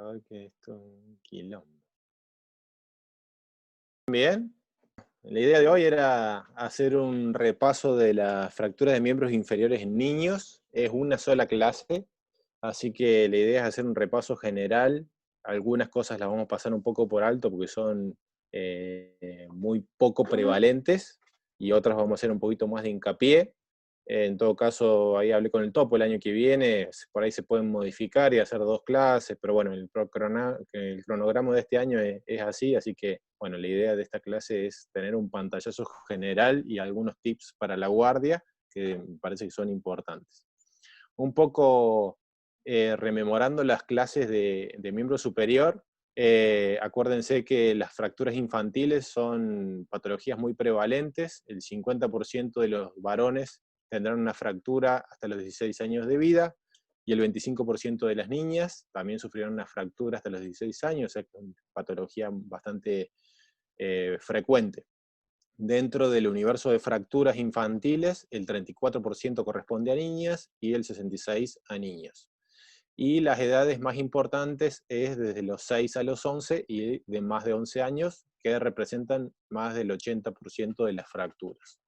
ver que esto es un quilombo. Bien, la idea de hoy era hacer un repaso de las fracturas de miembros inferiores en niños. Es una sola clase, así que la idea es hacer un repaso general. Algunas cosas las vamos a pasar un poco por alto porque son muy poco prevalentes y otras vamos a hacer un poquito más de hincapié. En todo caso, ahí hablé con el topo el año que viene, por ahí se pueden modificar y hacer dos clases, pero bueno, el cronograma de este año es así que, bueno, la idea de esta clase es tener un pantallazo general y algunos tips para la guardia que me parece que son importantes. Un poco rememorando las clases de miembro superior, acuérdense que las fracturas infantiles son patologías muy prevalentes, el 50% de los varones tendrán una fractura hasta los 16 años de vida, y el 25% de las niñas también sufrirán una fractura hasta los 16 años, o sea, es una patología bastante frecuente. Dentro del universo de fracturas infantiles, el 34% corresponde a niñas y el 66% a niños. Y las edades más importantes es desde los 6 a los 11 y de más de 11 años, que representan más del 80% de las fracturas.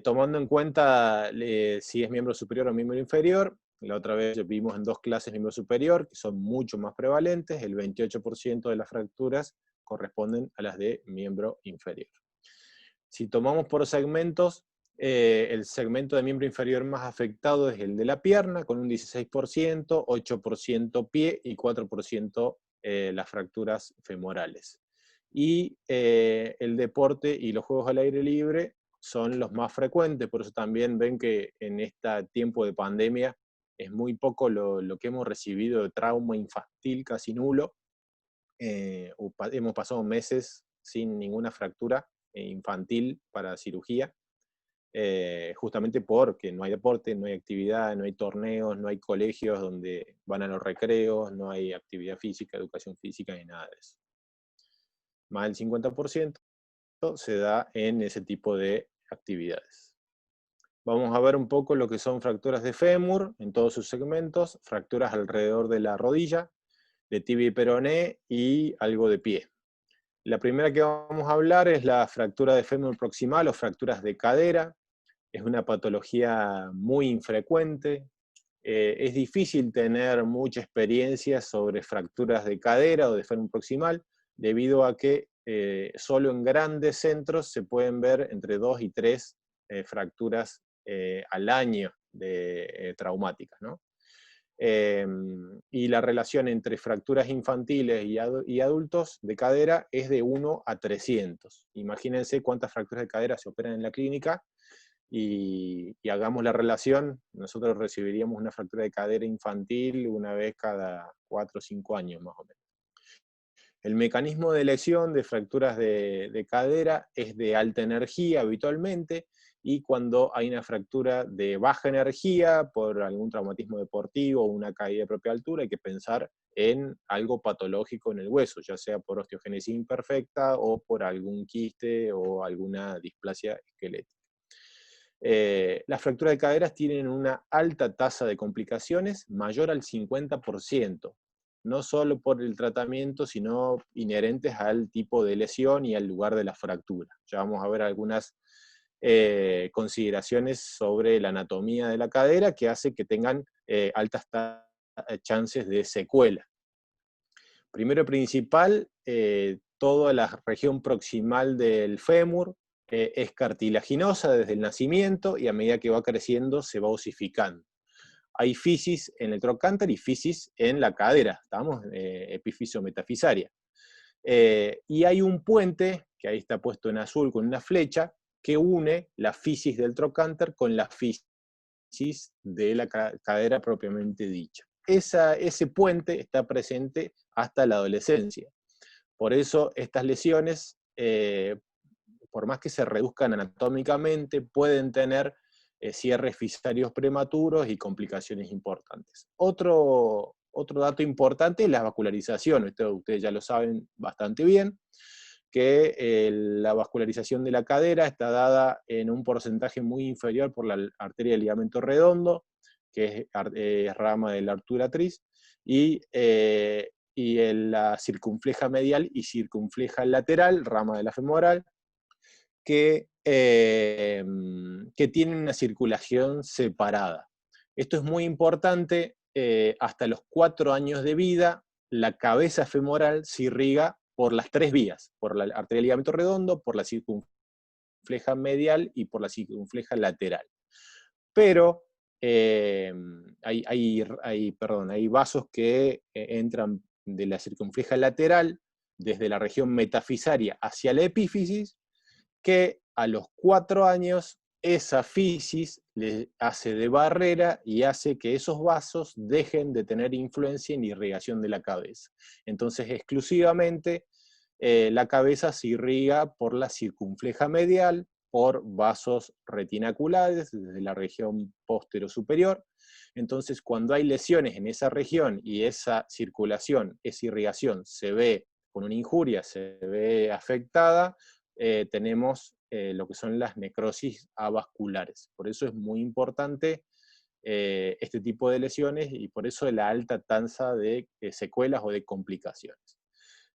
Tomando en cuenta si es miembro superior o miembro inferior, la otra vez vimos en dos clases miembro superior, que son mucho más prevalentes, el 28% de las fracturas corresponden a las de miembro inferior. Si tomamos por segmentos, el segmento de miembro inferior más afectado es el de la pierna, con un 16%, 8% pie y 4% las fracturas femorales. Y el deporte y los juegos al aire libre son los más frecuentes, por eso también ven que en este tiempo de pandemia es muy poco lo que hemos recibido de trauma infantil, casi nulo. Hemos pasado meses sin ninguna fractura infantil para cirugía, justamente porque no hay deporte, no hay actividad, no hay torneos, no hay colegios donde van a los recreos, no hay actividad física, educación física ni nada de eso. Más del 50% se da en ese tipo de actividades. Vamos a ver un poco lo que son fracturas de fémur en todos sus segmentos, fracturas alrededor de la rodilla, de tibia y peroné y algo de pie. La primera que vamos a hablar es la fractura de fémur proximal o fracturas de cadera. Es una patología muy infrecuente. Es difícil tener mucha experiencia sobre fracturas de cadera o de fémur proximal, debido a que solo en grandes centros se pueden ver entre 2 y 3 fracturas al año de traumáticas, ¿no? Y la relación entre fracturas infantiles y adultos de cadera es de 1 a 300. Imagínense cuántas fracturas de cadera se operan en la clínica y hagamos la relación. Nosotros recibiríamos una fractura de cadera infantil una vez cada 4 o 5 años más o menos. El mecanismo de lesión de fracturas de cadera es de alta energía habitualmente, y cuando hay una fractura de baja energía por algún traumatismo deportivo o una caída de propia altura, hay que pensar en algo patológico en el hueso, ya sea por osteogénesis imperfecta o por algún quiste o alguna displasia esquelética. Las fracturas de caderas tienen una alta tasa de complicaciones, mayor al 50%, no solo por el tratamiento, sino inherentes al tipo de lesión y al lugar de la fractura. Ya vamos a ver algunas consideraciones sobre la anatomía de la cadera que hace que tengan altas chances de secuela. Primero principal, toda la región proximal del fémur es cartilaginosa desde el nacimiento y a medida que va creciendo se va osificando. Hay fisis en el trocánter y fisis en la cadera, ¿estamos? Epífisis o metafisaria. Y hay un puente, que ahí está puesto en azul con una flecha, que une la fisis del trocánter con la fisis de la cadera propiamente dicha. Ese puente está presente hasta la adolescencia. Por eso estas lesiones, por más que se reduzcan anatómicamente, pueden tener cierres fisarios prematuros y complicaciones importantes. Otro dato importante es la vascularización. Esto ustedes ya lo saben bastante bien, que la vascularización de la cadera está dada en un porcentaje muy inferior por la arteria del ligamento redondo, que es rama de la arturatriz, la circunfleja medial y circunfleja lateral, rama de la femoral, que tienen una circulación separada. Esto es muy importante, hasta los 4 años de vida, la cabeza femoral se irriga por las 3 vías, por la arteria del ligamento redondo, por la circunfleja medial y por la circunfleja lateral. Pero hay vasos que entran de la circunfleja lateral, desde la región metafisaria hacia la epífisis, que a los 4 años esa fisis le hace de barrera y hace que esos vasos dejen de tener influencia en la irrigación de la cabeza. Entonces, exclusivamente, la cabeza se irriga por la circunfleja medial, por vasos retinaculares, desde la región posterior-superior. Entonces, cuando hay lesiones en esa región y esa circulación, esa irrigación se ve con una injuria, se ve afectada, tenemos lo que son las necrosis avasculares. Por eso es muy importante este tipo de lesiones y por eso la alta tasa de secuelas o de complicaciones.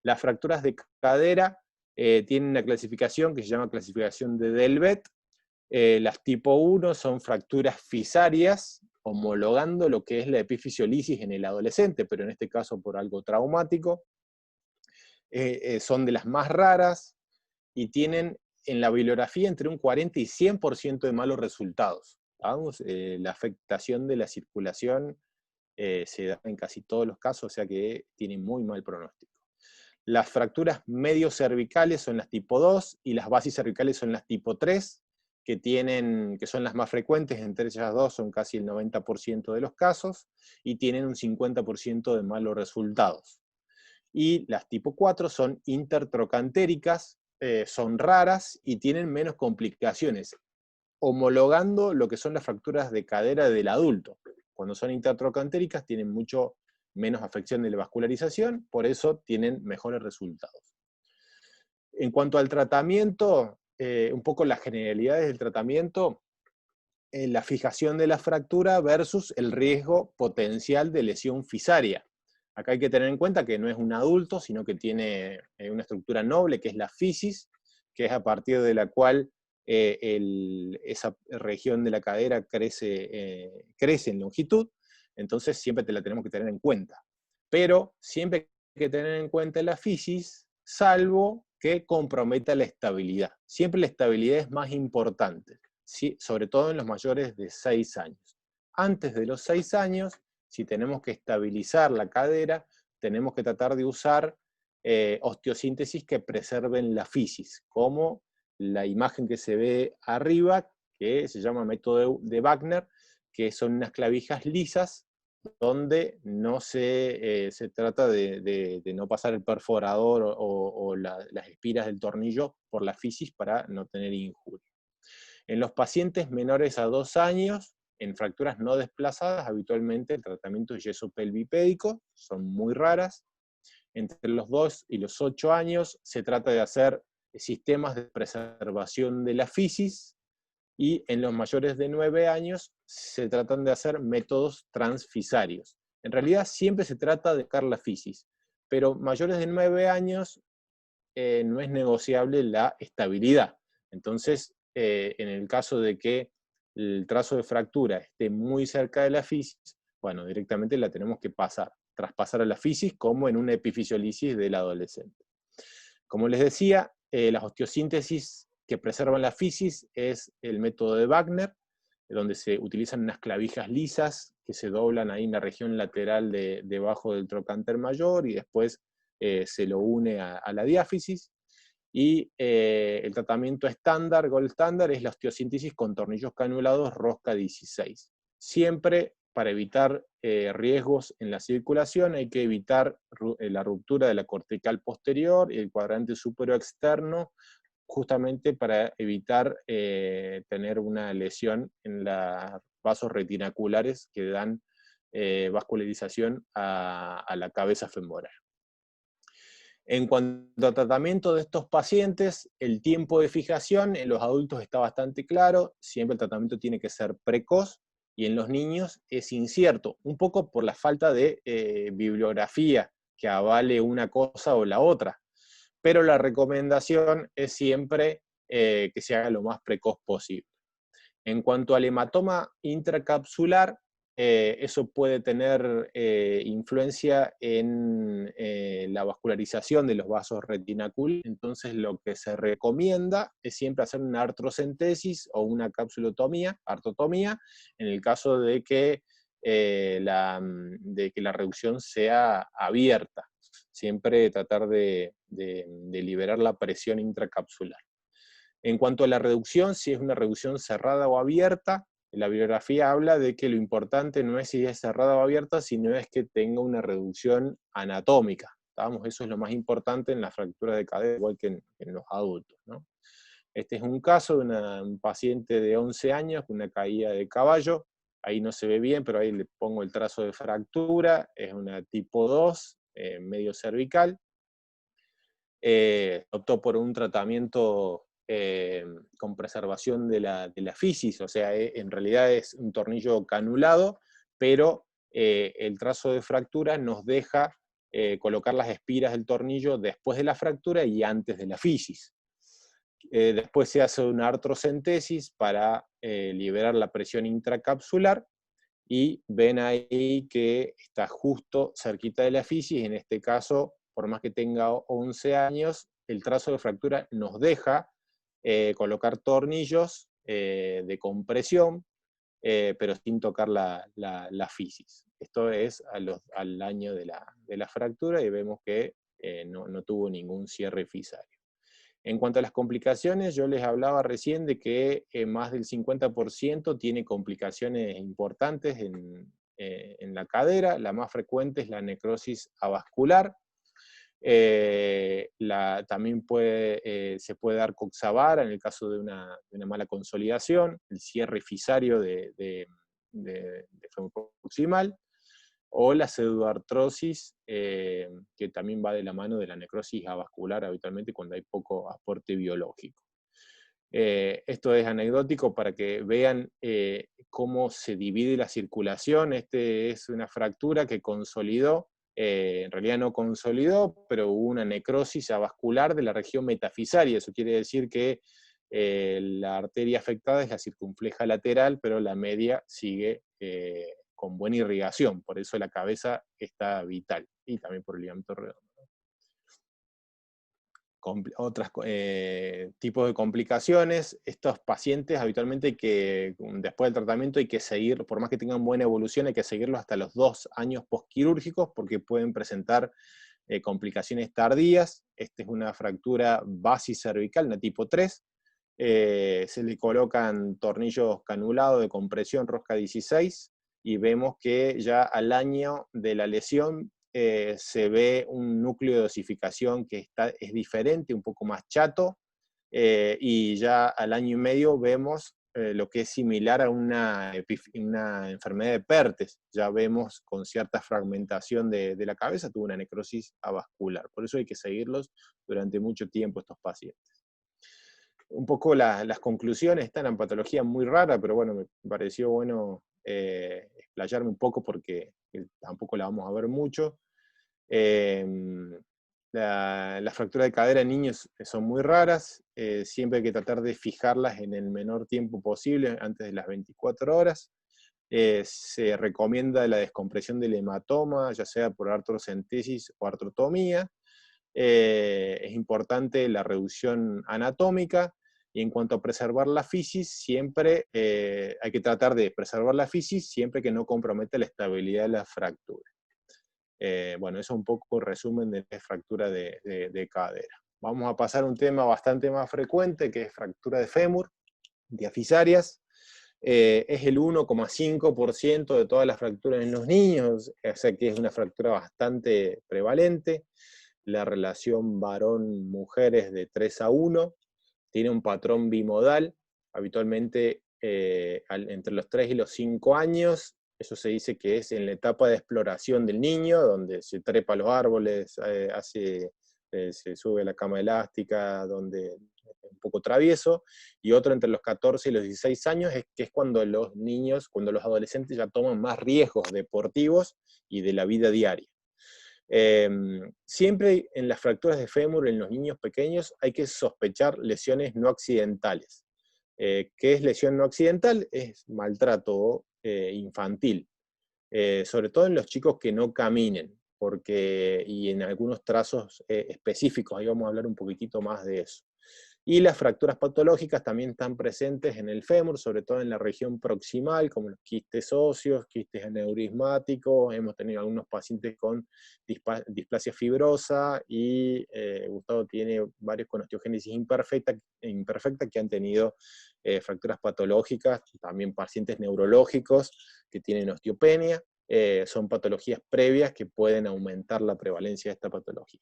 Las fracturas de cadera tienen una clasificación que se llama clasificación de Delvet. Las tipo 1 son fracturas fisarias, homologando lo que es la epifisiolisis en el adolescente, pero en este caso por algo traumático. Son de las más raras y tienen en la bibliografía entre un 40 y 100% de malos resultados. Vamos, la afectación de la circulación se da en casi todos los casos, o sea que tiene muy mal pronóstico. Las fracturas medio cervicales son las tipo 2 y las basicervicales son las tipo 3, que son las más frecuentes, entre ellas dos son casi el 90% de los casos, y tienen un 50% de malos resultados. Y las tipo 4 son intertrocantéricas, son raras y tienen menos complicaciones, homologando lo que son las fracturas de cadera del adulto. Cuando son intertrocantéricas tienen mucho menos afección de la vascularización, por eso tienen mejores resultados. En cuanto al tratamiento, un poco las generalidades del tratamiento, la fijación de la fractura versus el riesgo potencial de lesión fisaria. Acá hay que tener en cuenta que no es un adulto, sino que tiene una estructura noble, que es la fisis, que es a partir de la cual esa región de la cadera crece en longitud, entonces siempre te la tenemos que tener en cuenta. Pero siempre hay que tener en cuenta la fisis, salvo que comprometa la estabilidad. Siempre la estabilidad es más importante, ¿sí? Sobre todo en los mayores de 6 años. Antes de los 6 años, si tenemos que estabilizar la cadera, tenemos que tratar de usar osteosíntesis que preserven la fisis, como la imagen que se ve arriba, que se llama método de Wagner, que son unas clavijas lisas, donde no se trata de no pasar el perforador o las espiras del tornillo por la fisis para no tener injuria. En los pacientes menores a 2 años, en fracturas no desplazadas, habitualmente el tratamiento es yeso pelvipédico, son muy raras. Entre los 2 y los 8 años se trata de hacer sistemas de preservación de la fisis, y en los mayores de 9 años se tratan de hacer métodos transfisarios. En realidad siempre se trata de sacar la fisis, pero mayores de 9 años no es negociable la estabilidad. Entonces, en el caso de que el trazo de fractura esté muy cerca de la fisis, bueno, directamente la tenemos que traspasar a la fisis como en una epifisiolisis del adolescente. Como les decía, las osteosíntesis que preservan la fisis es el método de Wagner, donde se utilizan unas clavijas lisas que se doblan ahí en la región lateral debajo del trocánter mayor y después se lo une a la diáfisis. Y el tratamiento estándar, gold estándar, es la osteosíntesis con tornillos canulados rosca 16. Siempre, para evitar riesgos en la circulación, hay que evitar la ruptura de la cortical posterior y el cuadrante superior externo, justamente para evitar tener una lesión en los vasos retinaculares que dan vascularización a la cabeza femoral. En cuanto a tratamiento de estos pacientes, el tiempo de fijación en los adultos está bastante claro, siempre el tratamiento tiene que ser precoz y en los niños es incierto, un poco por la falta de bibliografía que avale una cosa o la otra. Pero la recomendación es siempre que se haga lo más precoz posible. En cuanto al hematoma intracapsular, eso puede tener influencia en la vascularización de los vasos retinaculares. Entonces lo que se recomienda es siempre hacer una artrocentesis o una capsulotomía, artotomía, en el caso de que la reducción sea abierta. Siempre tratar de liberar la presión intracapsular. En cuanto a la reducción, si es una reducción cerrada o abierta, la bibliografía habla de que lo importante no es si es cerrada o abierta, sino es que tenga una reducción anatómica. ¿Estamos? Eso es lo más importante en la fractura de cadera, igual que en los adultos, ¿no? Este es un caso de un paciente de 11 años con una caída de caballo. Ahí no se ve bien, pero ahí le pongo el trazo de fractura. Es una tipo 2, medio cervical. Optó por un tratamiento con preservación de la fisis, o sea, en realidad es un tornillo canulado, pero el trazo de fractura nos deja colocar las espiras del tornillo después de la fractura y antes de la fisis. Después se hace una artrocentesis para liberar la presión intracapsular, y ven ahí que está justo cerquita de la fisis. En este caso, por más que tenga 11 años, el trazo de fractura nos deja colocar tornillos de compresión, pero sin tocar la fisis. Esto es al año de la fractura, y vemos que no tuvo ningún cierre fisario. En cuanto a las complicaciones, yo les hablaba recién de que más del 50% tiene complicaciones importantes en la cadera. La más frecuente es la necrosis avascular. También se puede dar coxavara en el caso de una mala consolidación, el cierre fisario de fémur proximal, o la pseudoartrosis, que también va de la mano de la necrosis avascular habitualmente cuando hay poco aporte biológico. Esto es anecdótico para que vean cómo se divide la circulación. Este es una fractura que consolidó, en realidad no consolidó, pero hubo una necrosis avascular de la región metafisaria. Eso quiere decir que la arteria afectada es la circunfleja lateral, pero la media sigue con buena irrigación, por eso la cabeza está vital, y también por el ligamento redondo. Otros tipos de complicaciones, estos pacientes habitualmente después del tratamiento hay que seguir, por más que tengan buena evolución, hay que seguirlos hasta los 2 años postquirúrgicos porque pueden presentar complicaciones tardías. Esta es una fractura basicervical, una tipo 3. Se le colocan tornillos canulados de compresión rosca 16, y vemos que ya al año de la lesión se ve un núcleo de osificación que es diferente, un poco más chato, y ya al año y medio vemos lo que es similar a una enfermedad de Pertes. Ya vemos con cierta fragmentación de la cabeza, tuvo una necrosis avascular. Por eso hay que seguirlos durante mucho tiempo estos pacientes. Un poco las conclusiones están en patología muy rara, pero bueno, me pareció bueno explayarme un poco porque tampoco la vamos a ver mucho. Las fracturas de cadera en niños son muy raras, siempre hay que tratar de fijarlas en el menor tiempo posible, antes de las 24 horas. Se recomienda la descompresión del hematoma, ya sea por artrocentesis o artrotomía. Es importante la reducción anatómica, y en cuanto a preservar la fisis, siempre hay que tratar de preservar la fisis siempre que no comprometa la estabilidad de la fractura. Bueno, eso es un poco el resumen de la fractura de cadera. Vamos a pasar a un tema bastante más frecuente, que es fractura de fémur, diafisarias. Es el 1,5% de todas las fracturas en los niños, o sea que es una fractura bastante prevalente. La relación varón-mujer es de 3:1, tiene un patrón bimodal, habitualmente entre los 3 y los 5 años. Eso se dice que es en la etapa de exploración del niño, donde se trepa a los árboles, se sube a la cama elástica, donde un poco travieso, y otro entre los 14 y los 16 años, que es cuando los niños, cuando los adolescentes ya toman más riesgos deportivos y de la vida diaria. Siempre en las fracturas de fémur en los niños pequeños hay que sospechar lesiones no accidentales. ¿Qué es lesión no accidental? Es maltrato infantil, sobre todo en los chicos que no caminen, y en algunos trazos específicos, ahí vamos a hablar un poquitito más de eso. Y las fracturas patológicas también están presentes en el fémur, sobre todo en la región proximal, como los quistes óseos, quistes aneurismáticos. Hemos tenido algunos pacientes con displasia fibrosa, y Gustavo tiene varios con osteogénesis imperfecta que han tenido fracturas patológicas, también pacientes neurológicos que tienen osteopenia. Son patologías previas que pueden aumentar la prevalencia de esta patología.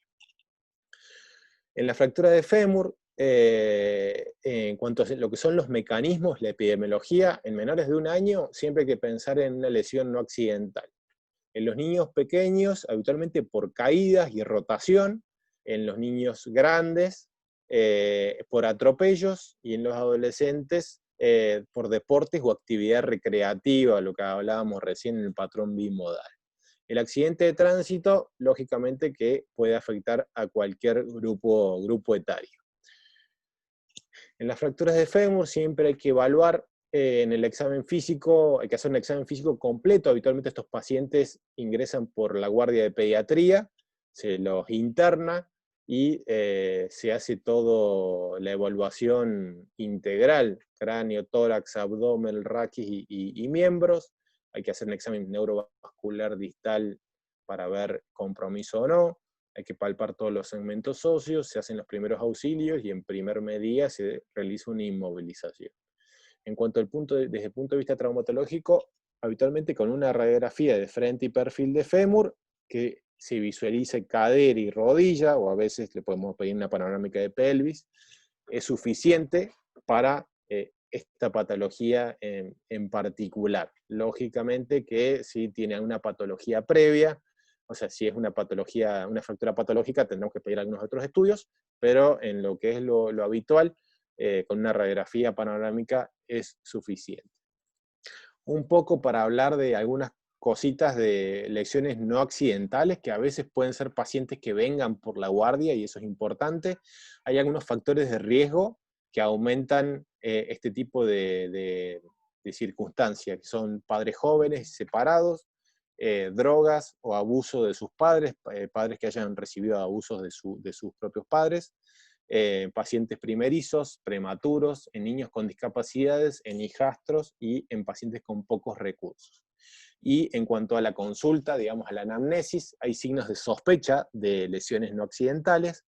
En la fractura de fémur, en cuanto a lo que son los mecanismos, la epidemiología, en menores de 1 año siempre hay que pensar en una lesión no accidental. En los niños pequeños, habitualmente por caídas y rotación; en los niños grandes, por atropellos; y en los adolescentes, por deportes o actividad recreativa, lo que hablábamos recién en el patrón bimodal. El accidente de tránsito, lógicamente que puede afectar a cualquier grupo etario. En las fracturas de fémur siempre hay que evaluar en el examen físico, hay que hacer un examen físico completo. Habitualmente estos pacientes ingresan por la guardia de pediatría, se los interna y se hace toda la evaluación integral: cráneo, tórax, abdomen, raquis y miembros. Hay que hacer un examen neurovascular distal para ver compromiso o no. Hay que palpar todos los segmentos óseos, se hacen los primeros auxilios y en primer medida se realiza una inmovilización. En cuanto desde el punto de vista traumatológico, habitualmente con una radiografía de frente y perfil de fémur, que se visualice cadera y rodilla, o a veces le podemos pedir una panorámica de pelvis, es suficiente para esta patología en particular. Lógicamente que si tiene una patología previa, o sea, si es una fractura patológica, tendremos que pedir algunos otros estudios, pero en lo que es lo habitual, con una radiografía panorámica es suficiente. Un poco para hablar de algunas cositas de lesiones no accidentales, que a veces pueden ser pacientes que vengan por la guardia, y eso es importante. Hay algunos factores de riesgo que aumentan este tipo de circunstancias, que son padres jóvenes separados, drogas o abuso de sus padres, padres que hayan recibido abusos de sus propios padres, pacientes primerizos, prematuros, en niños con discapacidades, en hijastros y en pacientes con pocos recursos. Y en cuanto a la consulta, digamos a la anamnesis, hay signos de sospecha de lesiones no accidentales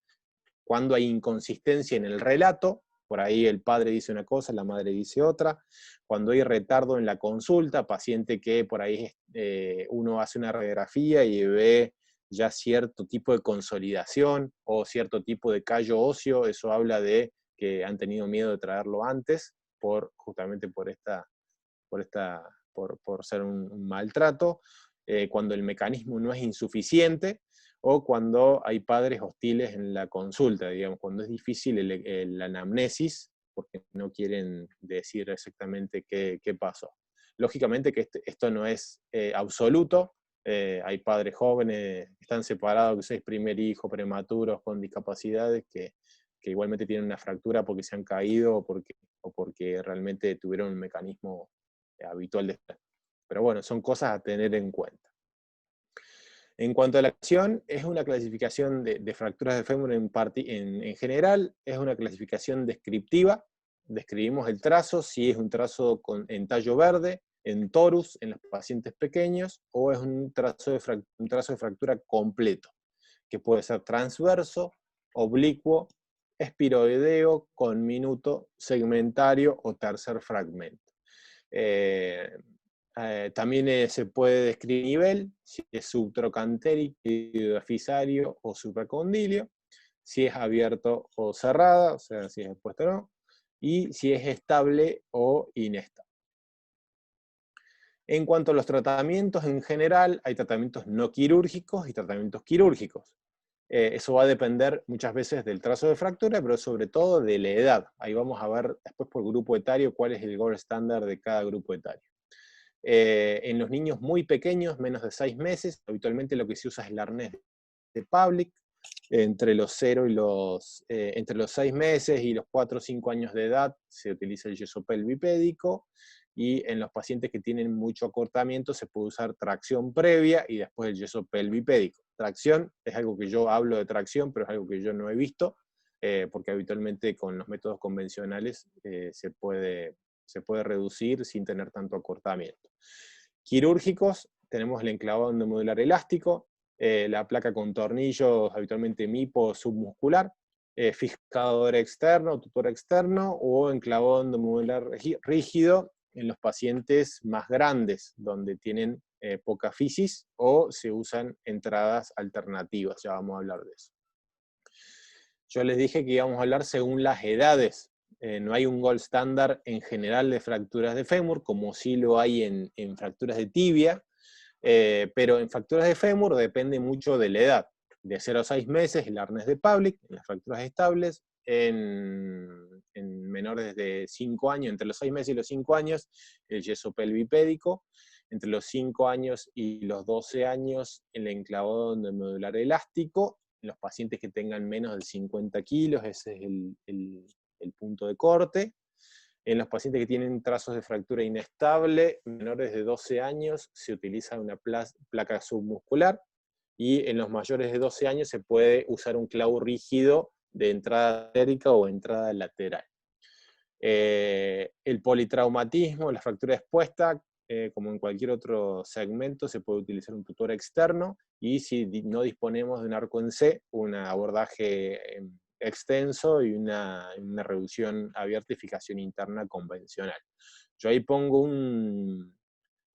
cuando hay inconsistencia en el relato. Por ahí el padre dice una cosa, la madre dice otra. Cuando hay retardo en la consulta, paciente que por ahí uno hace una radiografía y ve ya cierto tipo de consolidación o cierto tipo de callo óseo, eso habla de que han tenido miedo de traerlo antes, justamente por ser un maltrato. Cuando el mecanismo no es insuficiente, o cuando hay padres hostiles en la consulta, digamos, cuando es difícil la anamnesis, porque no quieren decir exactamente qué pasó. Lógicamente que esto no es absoluto. Hay padres jóvenes que están separados, que es primer hijo, prematuros, con discapacidades, que igualmente tienen una fractura porque se han caído o porque realmente tuvieron un mecanismo habitual de estrés. Pero bueno, son cosas a tener en cuenta. En cuanto a la acción, es una clasificación de fracturas de fémur en general, es una clasificación descriptiva. Describimos el trazo, si es un trazo en tallo verde, en torus, en los pacientes pequeños, o es un trazo de fractura completo, que puede ser transverso, oblicuo, espiroideo, conminuto, segmentario o tercer fragmento. También se puede describir nivel, si es subtrocantérico, epidafisario o supracondilio, si es abierto o cerrada, o sea, si es expuesto o no, y si es estable o inestable. En cuanto a los tratamientos en general, hay tratamientos no quirúrgicos y tratamientos quirúrgicos. Eso va a depender muchas veces del trazo de fractura, pero sobre todo de la edad. Ahí vamos a ver después por grupo etario cuál es el gold standard de cada grupo etario. En los niños muy pequeños, menos de 6 meses, habitualmente lo que se usa es el arnés de Public. Entre los 6 meses y los 4 o 5 años de edad se utiliza el yeso pelvipédico, y en los pacientes que tienen mucho acortamiento se puede usar tracción previa y después el yeso pelvipédico. Tracción es algo que yo hablo de tracción, pero es algo que yo no he visto, porque habitualmente con los métodos convencionales se puede reducir sin tener tanto acortamiento. Quirúrgicos, tenemos el enclavado endomodular elástico, la placa con tornillos, habitualmente MIPO submuscular, fijador externo, tutor externo, o enclavado endomodular rígido en los pacientes más grandes, donde tienen poca fisis, o se usan entradas alternativas, ya vamos a hablar de eso. Yo les dije que íbamos a hablar según las edades. No hay un gold standard en general de fracturas de fémur, como sí lo hay en fracturas de tibia, pero en fracturas de fémur depende mucho de la edad. De 0 a 6 meses el arnés de Public, en las fracturas estables, en menores de 5 años, entre los 6 meses y los 5 años, el yeso pelvipédico, entre los 5 años y los 12 años, el enclavado endomodular elástico, en los pacientes que tengan menos de 50 kilos, ese es el punto de corte. En los pacientes que tienen trazos de fractura inestable, menores de 12 años, se utiliza una placa submuscular, y en los mayores de 12 años se puede usar un clavo rígido de entrada artérica o entrada lateral. El politraumatismo, la fractura expuesta, como en cualquier otro segmento, se puede utilizar un tutor externo, y si no disponemos de un arco en C, un abordaje extenso y una reducción abierta y fijación interna convencional. Yo ahí pongo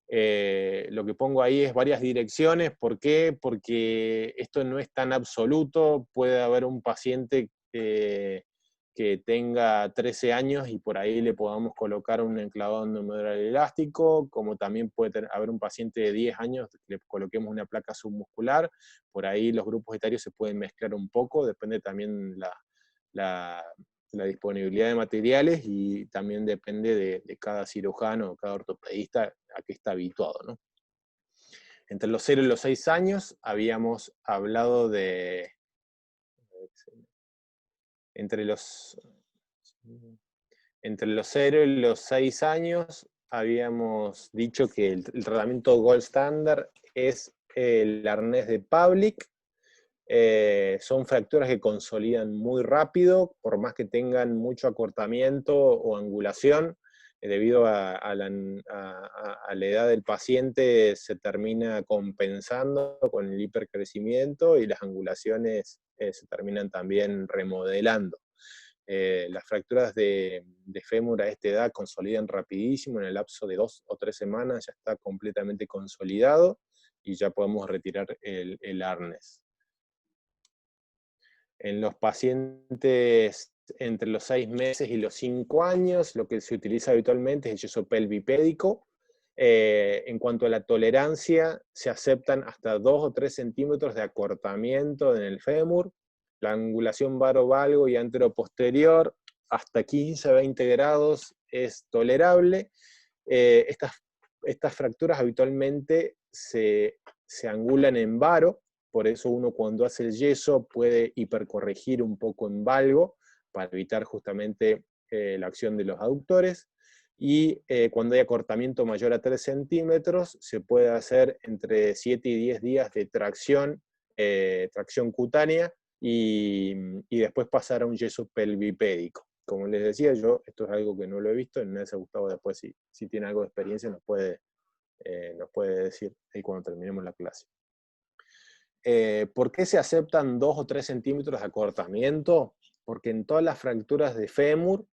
lo que pongo ahí es varias direcciones. ¿Por qué? Porque esto no es tan absoluto. Puede haber un paciente que tenga 13 años y por ahí le podamos colocar un enclavado endomodular elástico, como también puede haber un paciente de 10 años que le coloquemos una placa submuscular. Por ahí los grupos etarios se pueden mezclar un poco, depende también la disponibilidad de materiales, y también depende de cada cirujano o cada ortopedista a qué está habituado, ¿no? Entre los 0 y los 6 años habíamos hablado de... Entre los 0 y los 6 años habíamos dicho que el tratamiento gold standard es el arnés de Public. Son fracturas que consolidan muy rápido, por más que tengan mucho acortamiento o angulación, debido a la edad del paciente se termina compensando con el hipercrecimiento, y las angulaciones se terminan también remodelando. Las fracturas de fémur a esta edad consolidan rapidísimo, en el lapso de 2 o 3 semanas ya está completamente consolidado y ya podemos retirar el arnés. En los pacientes entre los 6 meses y los 5 años, lo que se utiliza habitualmente es el yeso pelvipédico. En cuanto a la tolerancia, se aceptan hasta 2 o 3 centímetros de acortamiento en el fémur. La angulación varovalgo y anteroposterior, hasta 15-20 grados es tolerable. Estas fracturas habitualmente se angulan en varo, por eso uno cuando hace el yeso puede hipercorregir un poco en valgo para evitar justamente la acción de los aductores. Y cuando hay acortamiento mayor a 3 centímetros, se puede hacer entre 7 y 10 días de tracción cutánea, y después pasar a un yeso pelvipédico. Como les decía yo, esto es algo que no lo he visto, en ese Gustavo después si tiene algo de experiencia nos puede decir ahí cuando terminemos la clase. ¿Por qué se aceptan 2 o 3 centímetros de acortamiento? Porque en todas las fracturas de fémur,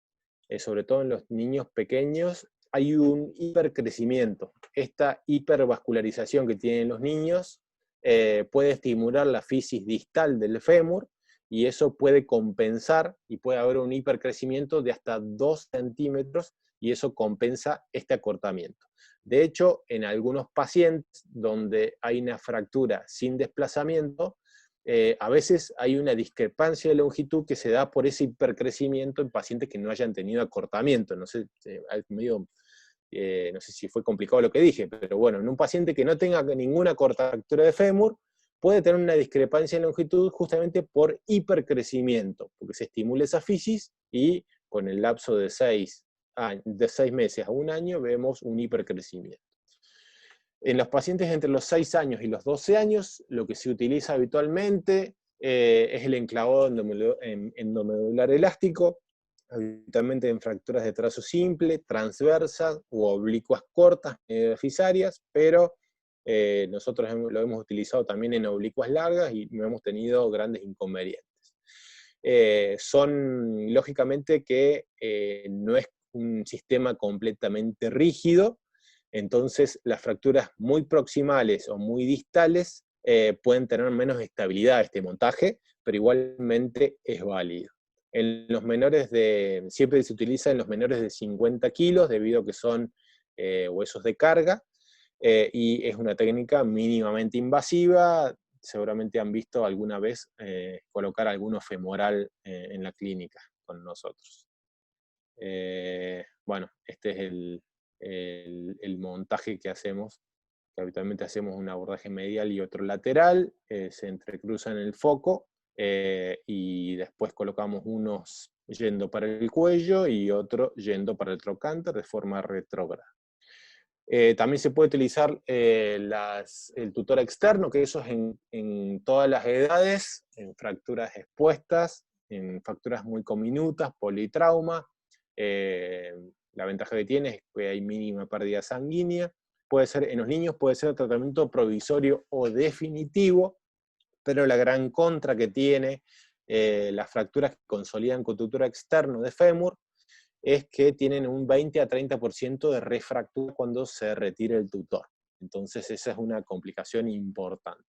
sobre todo en los niños pequeños, hay un hipercrecimiento. Esta hipervascularización que tienen los niños puede estimular la fisis distal del fémur, y eso puede compensar, y puede haber un hipercrecimiento de hasta 2 centímetros, y eso compensa este acortamiento. De hecho, en algunos pacientes donde hay una fractura sin desplazamiento, a veces hay una discrepancia de longitud que se da por ese hipercrecimiento en pacientes que no hayan tenido acortamiento. No sé, no sé si fue complicado lo que dije, pero bueno, en un paciente que no tenga ninguna contractura de fémur, puede tener una discrepancia en longitud justamente por hipercrecimiento, porque se estimula esa fisis y con el lapso de 6 meses a un año vemos un hipercrecimiento. En los pacientes entre los 6 años y los 12 años, lo que se utiliza habitualmente es el enclavado endomedular elástico, habitualmente en fracturas de trazo simple, transversas u oblicuas cortas, fisarias, pero nosotros lo hemos utilizado también en oblicuas largas y no hemos tenido grandes inconvenientes. Son, lógicamente, que no es un sistema completamente rígido, entonces las fracturas muy proximales o muy distales pueden tener menos estabilidad este montaje, pero igualmente es válido. En los menores siempre se utiliza en los menores de 50 kilos, debido a que son huesos de carga, y es una técnica mínimamente invasiva. Seguramente han visto alguna vez colocar alguno femoral en la clínica con nosotros. Bueno, este es el montaje que hacemos, que habitualmente hacemos un abordaje medial y otro lateral, se entrecruzan el foco, y después colocamos unos yendo para el cuello y otro yendo para el trocánter de forma retrógrada. También se puede utilizar el tutor externo, que eso es en todas las edades, en fracturas expuestas, en fracturas muy comminutas, politrauma. La ventaja que tiene es que hay mínima pérdida sanguínea. Puede ser, en los niños puede ser tratamiento provisorio o definitivo, pero la gran contra que tiene las fracturas que consolidan con tutor externo de fémur es que tienen un 20 a 30% de refractura cuando se retira el tutor. Entonces esa es una complicación importante.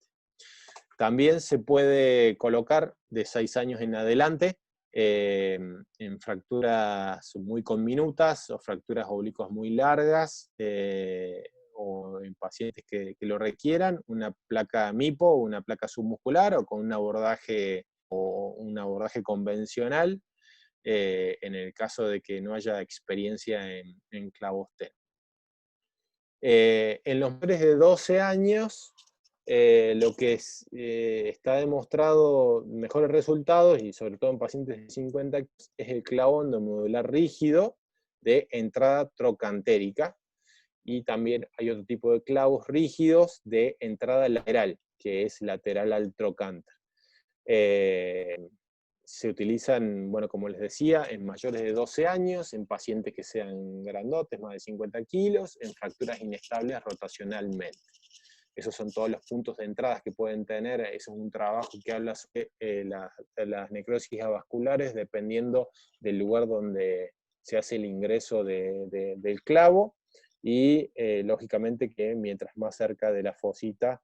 También se puede colocar de 6 años en adelante en fracturas muy conminutas o fracturas oblicuas muy largas, o en pacientes que lo requieran, una placa MIPO o una placa submuscular, o con un abordaje convencional, en el caso de que no haya experiencia en clavos TEN. En los menores de 12 años, lo que está demostrado mejores resultados, y sobre todo en pacientes de 50, es el clavo endomedular rígido de entrada trocantérica, y también hay otro tipo de clavos rígidos de entrada lateral, que es lateral al trocánter. Se utilizan, bueno, como les decía, en mayores de 12 años, en pacientes que sean grandotes, más de 50 kilos, en fracturas inestables rotacionalmente. Esos son todos los puntos de entrada que pueden tener. Eso es un trabajo que habla sobre las necrosis avasculares, dependiendo del lugar donde se hace el ingreso del clavo, y lógicamente que mientras más cerca de la fosita,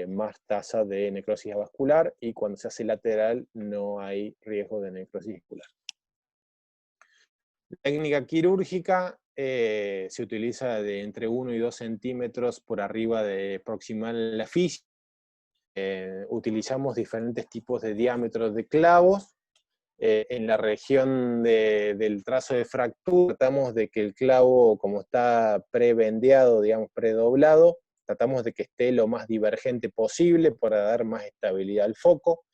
más tasa de necrosis avascular, y cuando se hace lateral no hay riesgo de necrosis vascular. La técnica quirúrgica se utiliza de entre 1 y 2 centímetros por arriba de proximal la física. Utilizamos diferentes tipos de diámetros de clavos. En la región del trazo de fractura, tratamos de que el clavo, como está prebendeado, digamos, predoblado, tratamos de que esté lo más divergente posible para dar más estabilidad al foco.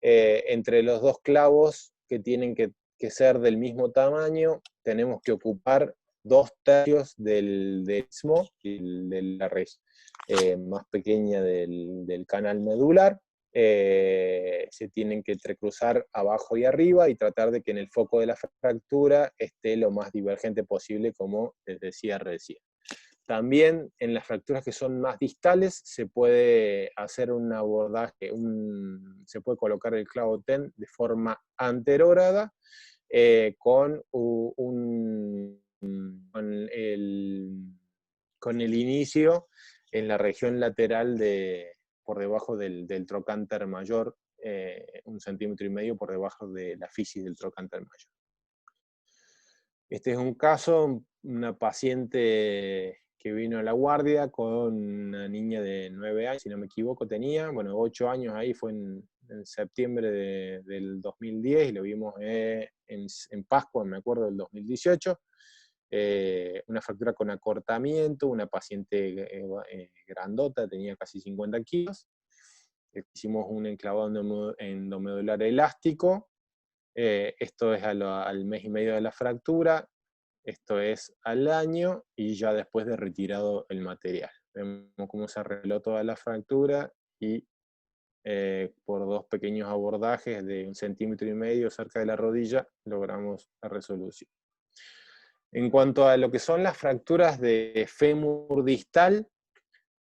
Entre los dos clavos, que tienen que ser del mismo tamaño, tenemos que ocupar 2/3 del istmo, de la región más pequeña del canal medular. Se tienen que entrecruzar abajo y arriba y tratar de que en el foco de la fractura esté lo más divergente posible, como les decía recién. También en las fracturas que son más distales se puede hacer un abordaje, se puede colocar el clavo TEN de forma anterógrada, con el inicio en la región lateral por debajo del trocánter mayor, 1,5 centímetros por debajo de la fisis del trocánter mayor. Este es un caso, una paciente que vino a la guardia con una niña de 9 años, si no me equivoco tenía, bueno, 8 años ahí, fue en septiembre del 2010, y lo vimos en Pascua, me acuerdo, del 2018. Una fractura con acortamiento, una paciente grandota, tenía casi 50 kilos. Hicimos un enclavado endomedular elástico. Esto es al mes y medio de la fractura, esto es al año, y ya después de retirado el material. Vemos cómo se arregló toda la fractura, y por 2 pequeños abordajes de 1,5 centímetros cerca de la rodilla, logramos la resolución. En cuanto a lo que son las fracturas de fémur distal,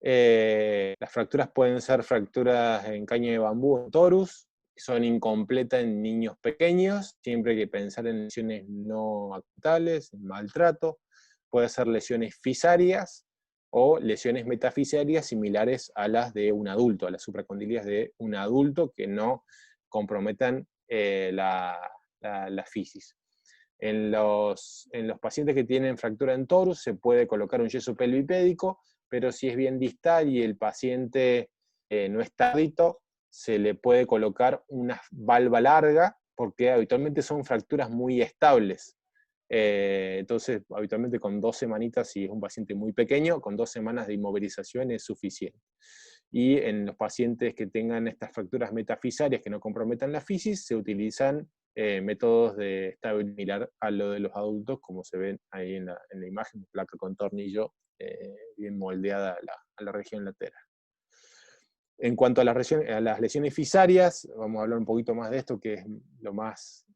las fracturas pueden ser fracturas en caña de bambú o torus, que son incompletas en niños pequeños, siempre hay que pensar en lesiones no acutables, en maltrato. Puede ser lesiones fisarias o lesiones metafisarias similares a las de un adulto, a las supracondilias de un adulto, que no comprometan la fisis. En los pacientes que tienen fractura en torus se puede colocar un yeso pelvipédico, pero si es bien distal y el paciente no está ardito, se le puede colocar una valva larga, porque habitualmente son fracturas muy estables. Entonces, habitualmente con 2 semanitas, si es un paciente muy pequeño, con 2 semanas de inmovilización es suficiente. Y en los pacientes que tengan estas fracturas metafisarias que no comprometan la fisis, se utilizan métodos de estabilidad similar a lo de los adultos, como se ven ahí en la imagen, placa con tornillo bien moldeada a la región lateral. En cuanto a las lesiones fisarias, vamos a hablar un poquito más de esto, que es lo más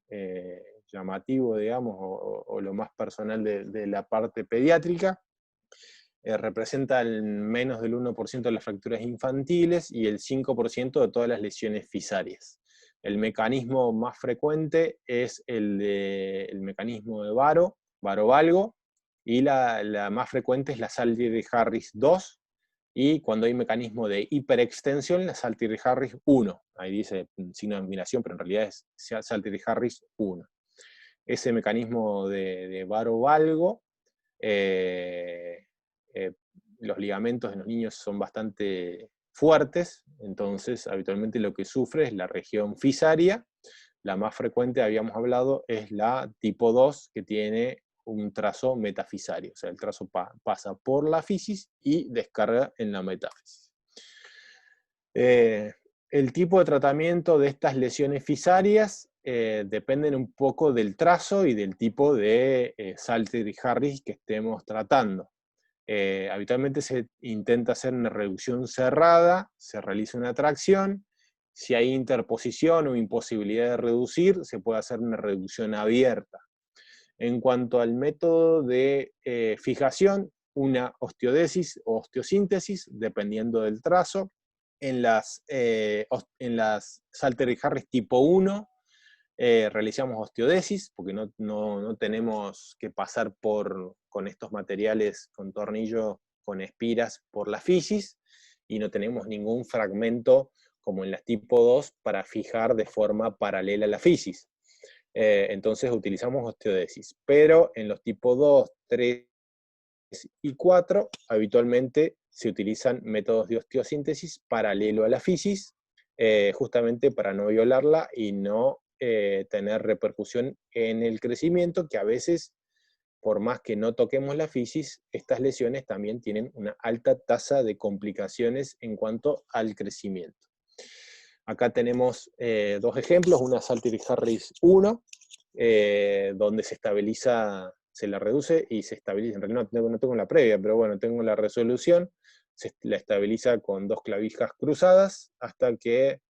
llamativo, digamos, o lo más personal de la parte pediátrica. Representa el menos del 1% de las fracturas infantiles y el 5% de todas las lesiones fisarias. El mecanismo más frecuente es el mecanismo de Varo-Valgo, y la más frecuente es la Salter-Harris 2, y cuando hay mecanismo de hiperextensión, la Salter-Harris 1. Ahí dice signo de admiración, pero en realidad es Salter-Harris 1. Ese mecanismo de Varo-Valgo, los ligamentos en los niños son bastante fuertes, entonces habitualmente lo que sufre es la región fisaria. La más frecuente, habíamos hablado, es la tipo 2, que tiene un trazo metafisario, o sea, el trazo pasa por la fisis y descarga en la metáfisis. El tipo de tratamiento de estas lesiones fisarias dependen un poco del trazo y del tipo de Salter-Harris que estemos tratando. Habitualmente se intenta hacer una reducción cerrada, se realiza una tracción. Si hay interposición o imposibilidad de reducir, se puede hacer una reducción abierta. En cuanto al método de fijación, una osteodesis o osteosíntesis, dependiendo del trazo. En las Salter-Harris tipo 1, realizamos osteodesis, porque no tenemos que pasar con estos materiales con tornillo, con espiras, por la fisis, y no tenemos ningún fragmento como en las tipo 2 para fijar de forma paralela a la fisis. Entonces utilizamos osteodesis, pero en los tipo 2, 3 y 4 habitualmente se utilizan métodos de osteosíntesis paralelo a la fisis, justamente para no violarla y no tener repercusión en el crecimiento, que a veces, por más que no toquemos la fisis, estas lesiones también tienen una alta tasa de complicaciones en cuanto al crecimiento. Acá tenemos 2 ejemplos, una Salter-Harris 1, donde se estabiliza, se la reduce y se estabiliza. En realidad no tengo la previa, pero bueno, tengo la resolución. La estabiliza con 2 clavijas cruzadas hasta que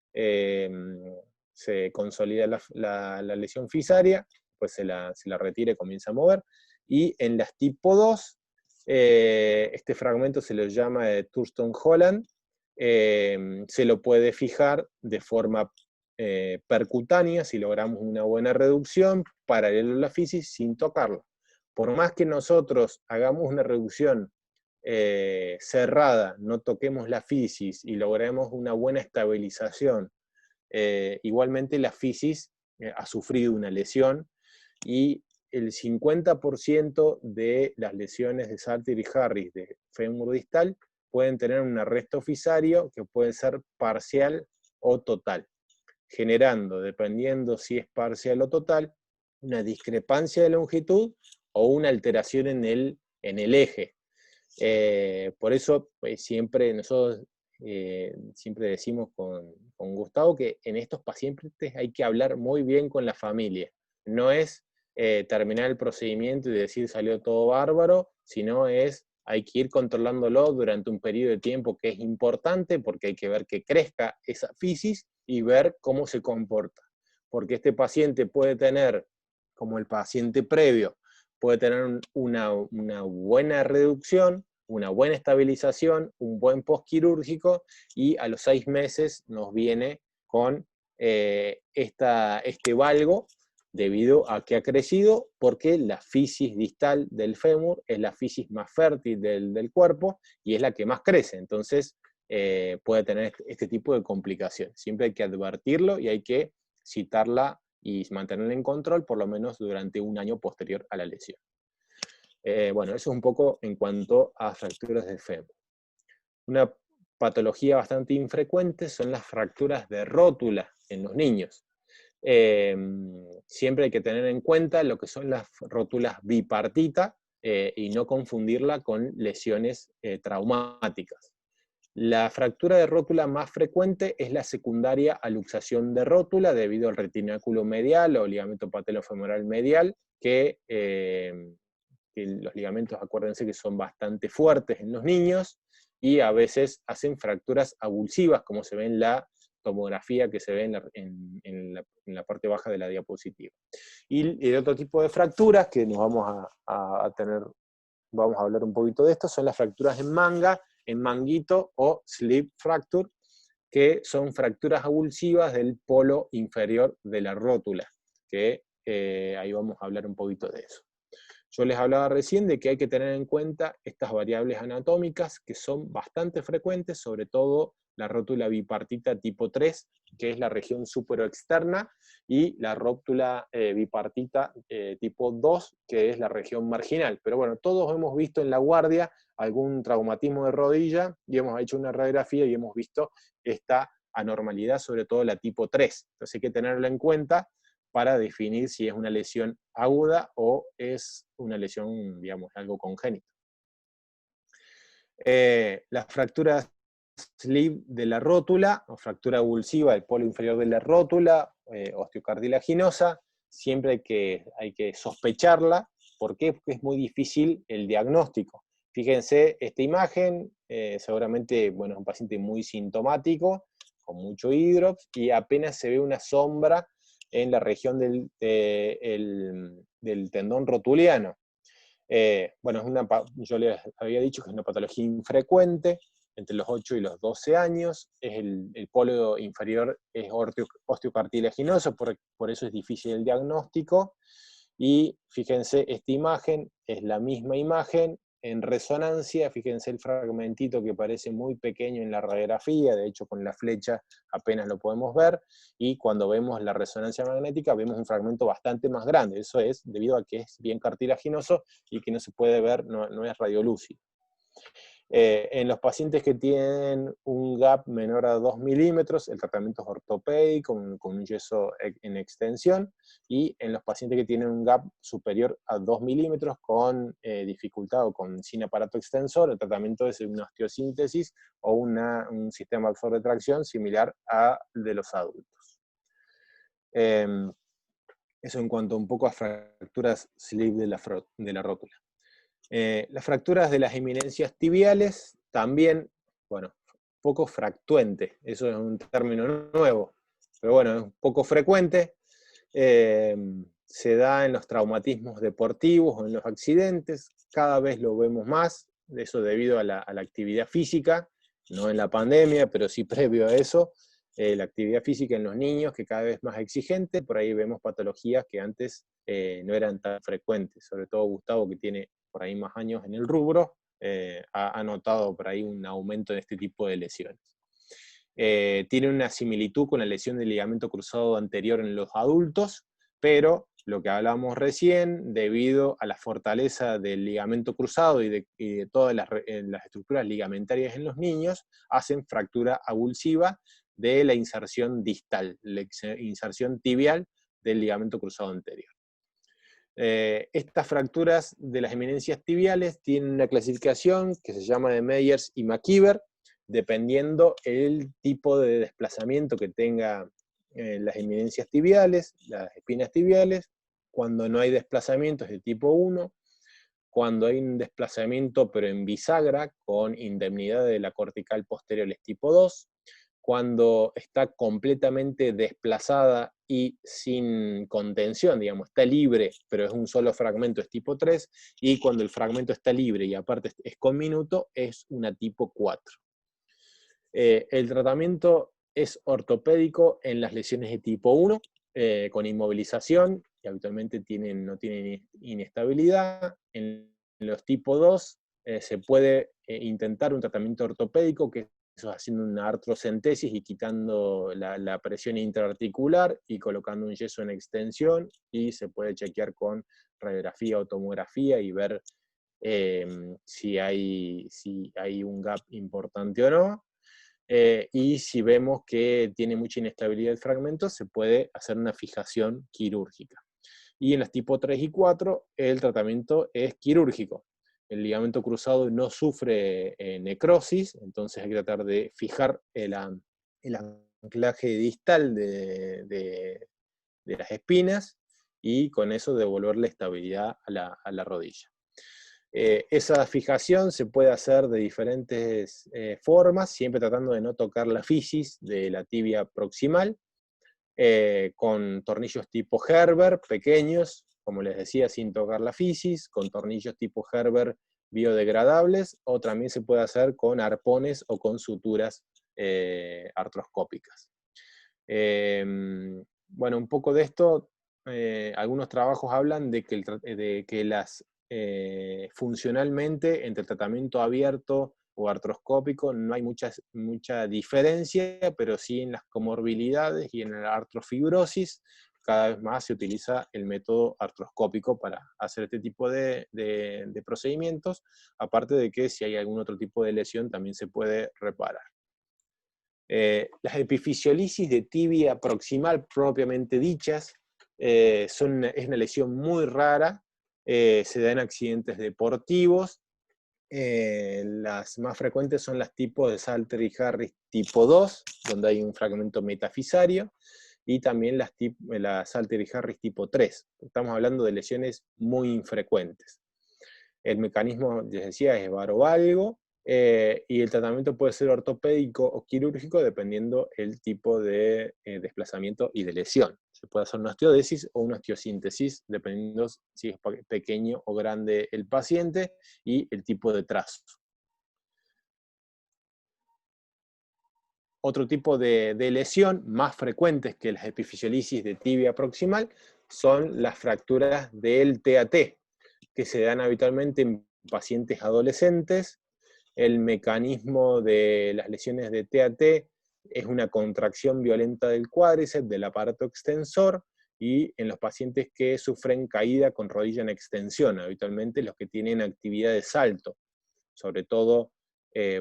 se consolida la lesión fisaria, pues se la retira y comienza a mover. Y en las tipo 2, este fragmento se lo llama de Thurston-Holland, se lo puede fijar de forma percutánea, si logramos una buena reducción, paralelo a la fisis, sin tocarla. Por más que nosotros hagamos una reducción cerrada, no toquemos la fisis y logremos una buena estabilización, igualmente la fisis ha sufrido una lesión, y el 50% de las lesiones de Salter y Harris de fémur distal pueden tener un arresto fisario que puede ser parcial o total, generando, dependiendo si es parcial o total, una discrepancia de longitud o una alteración en el eje. Por eso siempre nosotros siempre decimos con Gustavo que en estos pacientes hay que hablar muy bien con la familia. No es terminar el procedimiento y decir salió todo bárbaro, sino hay que ir controlándolo durante un periodo de tiempo que es importante porque hay que ver que crezca esa fisis y ver cómo se comporta. Porque este paciente puede tener, como el paciente previo, puede tener una buena reducción, una buena estabilización, un buen postquirúrgico, y a los 6 meses nos viene con este valgo, debido a que ha crecido, porque la fisis distal del fémur es la fisis más fértil del cuerpo, y es la que más crece, entonces puede tener este tipo de complicaciones. Siempre hay que advertirlo, y hay que citarla y mantenerla en control, por lo menos durante un año posterior a la lesión. Bueno, eso es un poco en cuanto a fracturas del fémur. Una patología bastante infrecuente son las fracturas de rótula en los niños. Siempre hay que tener en cuenta lo que son las rótulas bipartita y no confundirla con lesiones traumáticas. La fractura de rótula más frecuente es la secundaria a luxación de rótula debido al retináculo medial o ligamento patelofemoral medial, que los ligamentos, acuérdense que son bastante fuertes en los niños, y a veces hacen fracturas avulsivas, como se ve en la tomografía que se ve en la parte baja de la diapositiva. Y el otro tipo de fracturas que nos vamos vamos a hablar un poquito de esto, son las fracturas en manga, en manguito o slip fracture, que son fracturas avulsivas del polo inferior de la rótula, que ahí vamos a hablar un poquito de eso. Yo les hablaba recién de que hay que tener en cuenta estas variables anatómicas que son bastante frecuentes, sobre todo la rótula bipartita tipo 3, que es la región superoexterna, y la rótula bipartita tipo 2, que es la región marginal. Pero bueno, todos hemos visto en la guardia algún traumatismo de rodilla, y hemos hecho una radiografía y hemos visto esta anormalidad, sobre todo la tipo 3. Entonces hay que tenerlo en cuenta para definir si es una lesión aguda o es una lesión, digamos, algo congénito. Las fracturas slip de la rótula, o fractura avulsiva del polo inferior de la rótula, osteocartilaginosa, siempre hay que sospecharla. ¿Por qué? Porque es muy difícil el diagnóstico. Fíjense esta imagen, seguramente, bueno, es un paciente muy sintomático, con mucho hidrops, y apenas se ve una sombra en la región del tendón rotuliano. Bueno, yo les había dicho que es una patología infrecuente, entre los 8 y los 12 años, el polo inferior es osteocartilaginoso, por eso es difícil el diagnóstico, y fíjense, esta imagen es la misma imagen en resonancia. Fíjense el fragmentito que parece muy pequeño en la radiografía, de hecho con la flecha apenas lo podemos ver, y cuando vemos la resonancia magnética vemos un fragmento bastante más grande. Eso es debido a que es bien cartilaginoso y que no se puede ver, no es radiolúcido. En los pacientes que tienen un gap menor a 2 milímetros, el tratamiento es ortopédico con un yeso en extensión, y en los pacientes que tienen un gap superior a 2 milímetros con dificultad o sin aparato extensor, el tratamiento es una osteosíntesis o un sistema absorbente de tracción similar al de los adultos. Eso en cuanto un poco a fracturas slip de la rótula. Las fracturas de las eminencias tibiales también, bueno, poco fractuente, eso es un término nuevo, pero bueno, es un poco frecuente. Se da en los traumatismos deportivos o en los accidentes, cada vez lo vemos más, eso debido a la actividad física, no en la pandemia, pero sí previo a eso, la actividad física en los niños, que cada vez es más exigente. Por ahí vemos patologías que antes no eran tan frecuentes, sobre todo Gustavo, que tiene por ahí más años en el rubro, ha notado por ahí un aumento de este tipo de lesiones. Tiene una similitud con la lesión del ligamento cruzado anterior en los adultos, pero lo que hablábamos recién, debido a la fortaleza del ligamento cruzado y de todas las estructuras ligamentarias en los niños, hacen fractura avulsiva de la inserción distal, la inserción tibial del ligamento cruzado anterior. Estas fracturas de las eminencias tibiales tienen una clasificación que se llama de Meyers y McKeever, dependiendo el tipo de desplazamiento que tenga las eminencias tibiales, las espinas tibiales. Cuando no hay desplazamiento es de tipo 1, cuando hay un desplazamiento pero en bisagra, con indemnidad de la cortical posterior es tipo 2, cuando está completamente desplazada y sin contención, digamos, está libre, pero es un solo fragmento, es tipo 3, y cuando el fragmento está libre y aparte es conminuto, es una tipo 4. El tratamiento es ortopédico en las lesiones de tipo 1, con inmovilización, que habitualmente no tienen inestabilidad. En los tipo 2 se puede intentar un tratamiento ortopédico, que es haciendo una artrocentesis y quitando la presión intraarticular y colocando un yeso en extensión, y se puede chequear con radiografía o tomografía y ver si hay un gap importante o no. Y si vemos que tiene mucha inestabilidad el fragmento, se puede hacer una fijación quirúrgica. Y en las tipo 3 y 4, el tratamiento es quirúrgico. El ligamento cruzado no sufre necrosis, entonces hay que tratar de fijar el anclaje distal de las espinas y con eso devolverle estabilidad a la rodilla. Esa fijación se puede hacer de diferentes formas, siempre tratando de no tocar la fisis de la tibia proximal, con tornillos tipo Gerber, pequeños, como les decía, sin tocar la fisis, con tornillos tipo Gerber biodegradables, o también se puede hacer con arpones o con suturas artroscópicas. Bueno, un poco de esto, algunos trabajos hablan de que funcionalmente entre tratamiento abierto o artroscópico no hay mucha diferencia, pero sí en las comorbilidades y en la artrofibrosis cada vez más se utiliza el método artroscópico para hacer este tipo de procedimientos, aparte de que si hay algún otro tipo de lesión también se puede reparar. Las epifisiolisis de tibia proximal propiamente dichas es una lesión muy rara, se da en accidentes deportivos. Las más frecuentes son las tipos de Salter y Harris tipo 2, donde hay un fragmento metafisario, y también las Salter y Harris tipo 3. Estamos hablando de lesiones muy infrecuentes. El mecanismo, les decía, es varovalgo, y el tratamiento puede ser ortopédico o quirúrgico dependiendo el tipo de desplazamiento y de lesión. Se puede hacer una osteodesis o una osteosíntesis dependiendo si es pequeño o grande el paciente y el tipo de trazo. Otro tipo de lesión más frecuentes que las epifisiolisis de tibia proximal son las fracturas del TAT, que se dan habitualmente en pacientes adolescentes. El mecanismo de las lesiones de TAT es una contracción violenta del cuádriceps, del aparato extensor, y en los pacientes que sufren caída con rodilla en extensión, habitualmente los que tienen actividad de salto, sobre todo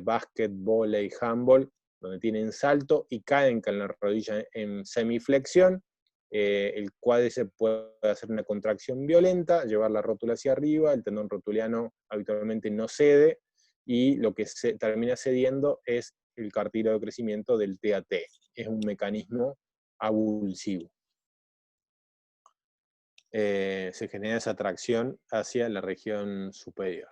básquet, vóley, handball, donde tienen salto y caen con la rodilla en semiflexión. El cuádriceps puede hacer una contracción violenta, llevar la rótula hacia arriba, el tendón rotuliano habitualmente no cede, y lo que termina cediendo es el cartílago de crecimiento del TAT. Es un mecanismo avulsivo. Se genera esa tracción hacia la región superior.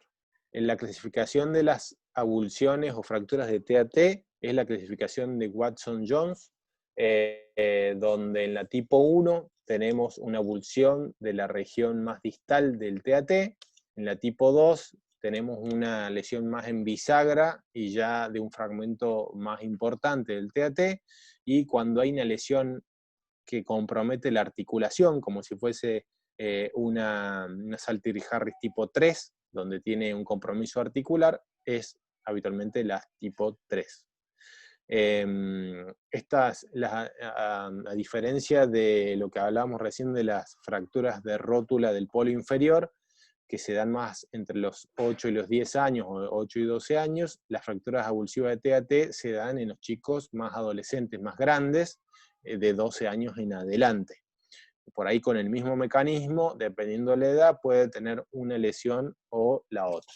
En la clasificación de las avulsiones o fracturas de TAT es la clasificación de Watson-Jones, donde en la tipo 1 tenemos una avulsión de la región más distal del TAT, en la tipo 2 tenemos una lesión más en bisagra y ya de un fragmento más importante del TAT, y cuando hay una lesión que compromete la articulación, como si fuese una Salter y Harris tipo 3, donde tiene un compromiso articular, es habitualmente la tipo 3. A diferencia de lo que hablábamos recién de las fracturas de rótula del polo inferior, que se dan más entre los 8 y los 10 años, o 8 y 12 años, las fracturas avulsivas de TAT se dan en los chicos más adolescentes, más grandes, de 12 años en adelante. Por ahí con el mismo mecanismo, dependiendo de la edad, puede tener una lesión o la otra.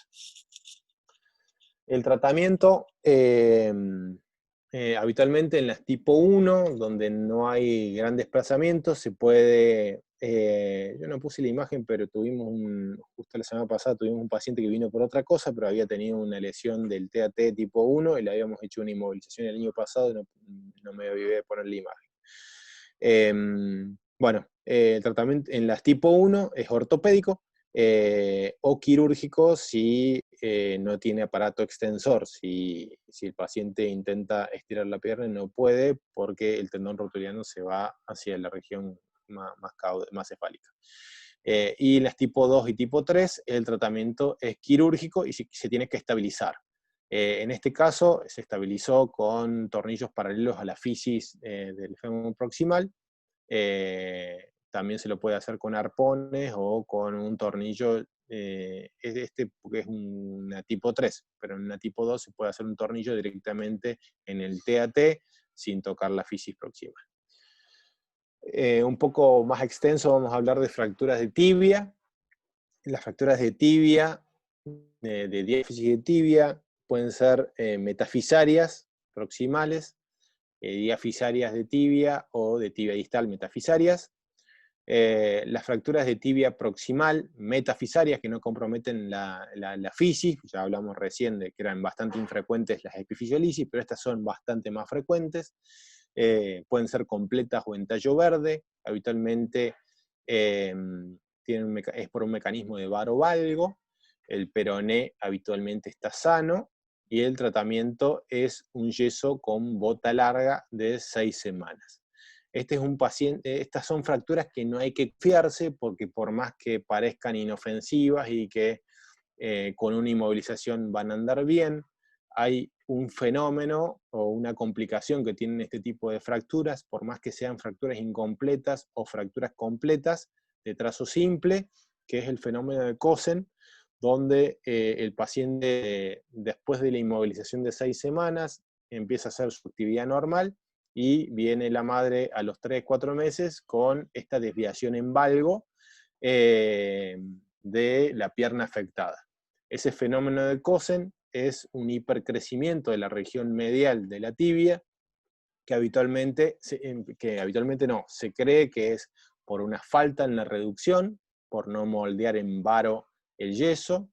El tratamiento, habitualmente en las tipo 1, donde no hay gran desplazamiento, se puede, yo no puse la imagen, pero justo la semana pasada tuvimos un paciente que vino por otra cosa, pero había tenido una lesión del TAT tipo 1 y le habíamos hecho una inmovilización el año pasado y no me olvidé de poner la imagen. Bueno, el tratamiento en las tipo 1 es ortopédico, o quirúrgico si no tiene aparato extensor, si el paciente intenta estirar la pierna y no puede porque el tendón rotuliano se va hacia la región más cefálica. Y las tipo 2 y tipo 3, el tratamiento es quirúrgico y se tiene que estabilizar. En este caso se estabilizó con tornillos paralelos a la fisis del fémur proximal. También se lo puede hacer con arpones o con un tornillo, porque es una tipo 3, pero en una tipo 2 se puede hacer un tornillo directamente en el TAT sin tocar la fisis proximal. Un poco más extenso vamos a hablar de fracturas de tibia. Las fracturas de tibia, de diáfisis de tibia, pueden ser metafisarias proximales, diafisarias de tibia o de tibia distal metafisarias. Las fracturas de tibia proximal metafisarias que no comprometen la fisis, ya hablamos recién de que eran bastante infrecuentes las epifisiolisis, pero estas son bastante más frecuentes. Pueden ser completas o en tallo verde, habitualmente es por un mecanismo de varovalgo, el peroné habitualmente está sano, y el tratamiento es un yeso con bota larga de 6 semanas. Este es un paciente, estas son fracturas que no hay que fiarse porque por más que parezcan inofensivas y que con una inmovilización van a andar bien, hay un fenómeno o una complicación que tienen este tipo de fracturas, por más que sean fracturas incompletas o fracturas completas de trazo simple, que es el fenómeno de Cosen, donde el paciente después de la inmovilización de 6 semanas empieza a hacer su actividad normal y viene la madre a los 3-4 meses con esta desviación en valgo de la pierna afectada. Ese fenómeno de Cosen es un hipercrecimiento de la región medial de la tibia, que habitualmente no, se cree que es por una falta en la reducción, por no moldear en varo el yeso,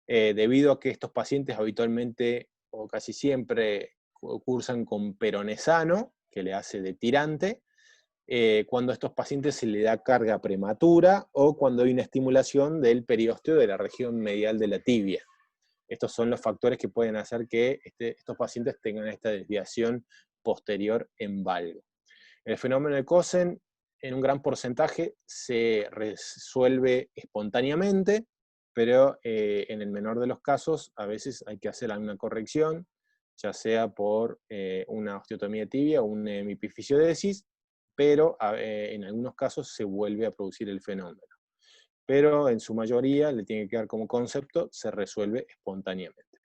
debido a que estos pacientes habitualmente o casi siempre cursan con peroné sano, que le hace de tirante, cuando a estos pacientes se le da carga prematura o cuando hay una estimulación del periósteo de la región medial de la tibia. Estos son los factores que pueden hacer que estos pacientes tengan esta desviación posterior en valgo. El fenómeno de Cosen en un gran porcentaje se resuelve espontáneamente, pero en el menor de los casos a veces hay que hacer alguna corrección, ya sea por una osteotomía tibia o una hemipifisiodesis, pero en algunos casos se vuelve a producir el fenómeno. Pero en su mayoría, le tiene que quedar como concepto, se resuelve espontáneamente.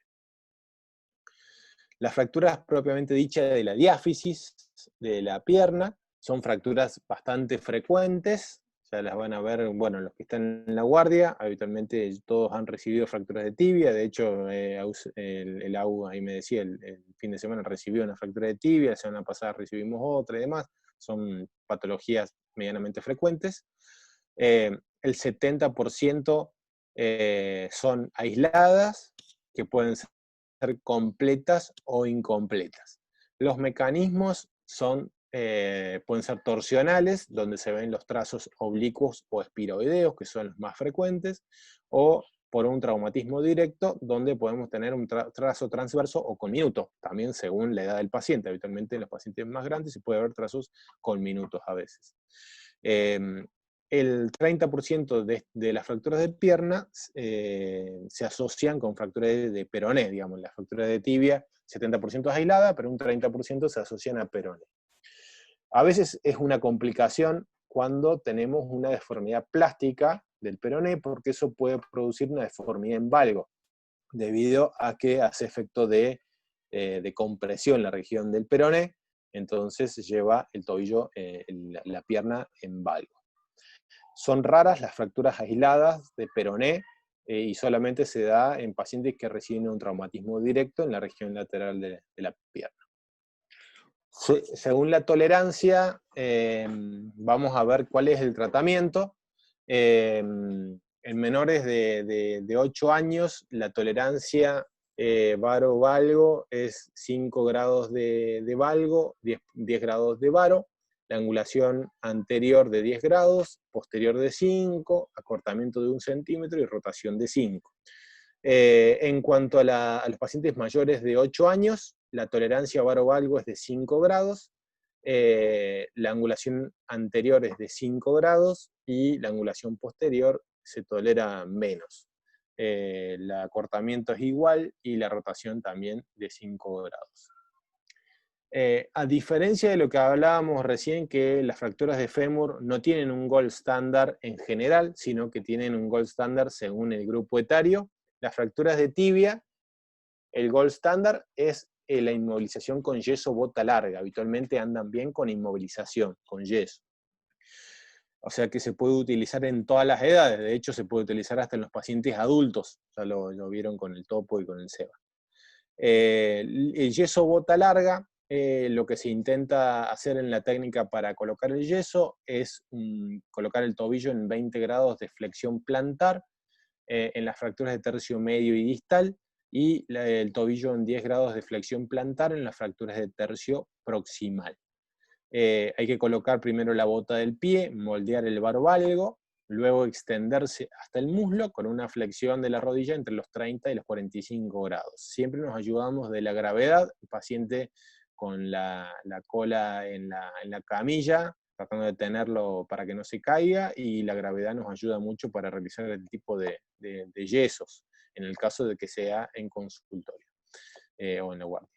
Las fracturas propiamente dichas de la diáfisis de la pierna son fracturas bastante frecuentes, ya las van a ver, bueno, los que están en la guardia, habitualmente todos han recibido fracturas de tibia, de hecho el AU ahí me decía, el fin de semana recibió una fractura de tibia, la semana pasada recibimos otra y demás, son patologías medianamente frecuentes. El 70% son aisladas, que pueden ser completas o incompletas. Los mecanismos pueden ser torsionales, donde se ven los trazos oblicuos o espiroideos, que son los más frecuentes, o por un traumatismo directo, donde podemos tener un trazo transverso o con minutos, también según la edad del paciente. Habitualmente en los pacientes más grandes se puede ver trazos con minutos a veces. El 30% de las fracturas de pierna se asocian con fracturas de peroné, digamos. Las fracturas de tibia 70% es aislada, pero un 30% se asocian a peroné. A veces es una complicación cuando tenemos una deformidad plástica del peroné, porque eso puede producir una deformidad en valgo, debido a que hace efecto de compresión en la región del peroné, entonces lleva el tobillo, la pierna en valgo. Son raras las fracturas aisladas de peroné y solamente se da en pacientes que reciben un traumatismo directo en la región lateral de la pierna. Según la tolerancia, vamos a ver cuál es el tratamiento. En menores de 8 años, la tolerancia varo-valgo es 5 grados de valgo, 10 grados de varo, la angulación anterior de 10 grados, posterior de 5, acortamiento de 1 centímetro y rotación de 5. En cuanto a los pacientes mayores de 8 años, la tolerancia varo-valgo es de 5 grados, la angulación anterior es de 5 grados y la angulación posterior se tolera menos. El acortamiento es igual y la rotación también de 5 grados. A diferencia de lo que hablábamos recién, que las fracturas de fémur no tienen un gold standard en general, sino que tienen un gold standard según el grupo etario, las fracturas de tibia, el gold standard es la inmovilización con yeso bota larga. Habitualmente andan bien con inmovilización, con yeso. O sea que se puede utilizar en todas las edades. De hecho, se puede utilizar hasta en los pacientes adultos. Ya lo vieron con el topo y con el SEBA. El yeso bota larga, lo que se intenta hacer en la técnica para colocar el yeso es colocar el tobillo en 20 grados de flexión plantar, en las fracturas de tercio medio y distal, y el tobillo en 10 grados de flexión plantar en las fracturas de tercio proximal. Hay que colocar primero la bota del pie, moldear el varo-valgo, luego extenderse hasta el muslo con una flexión de la rodilla entre los 30 y los 45 grados. Siempre nos ayudamos de la gravedad, el paciente con la cola en la camilla, tratando de tenerlo para que no se caiga, y la gravedad nos ayuda mucho para realizar el tipo de yesos, en el caso de que sea en consultorio o en la guardia.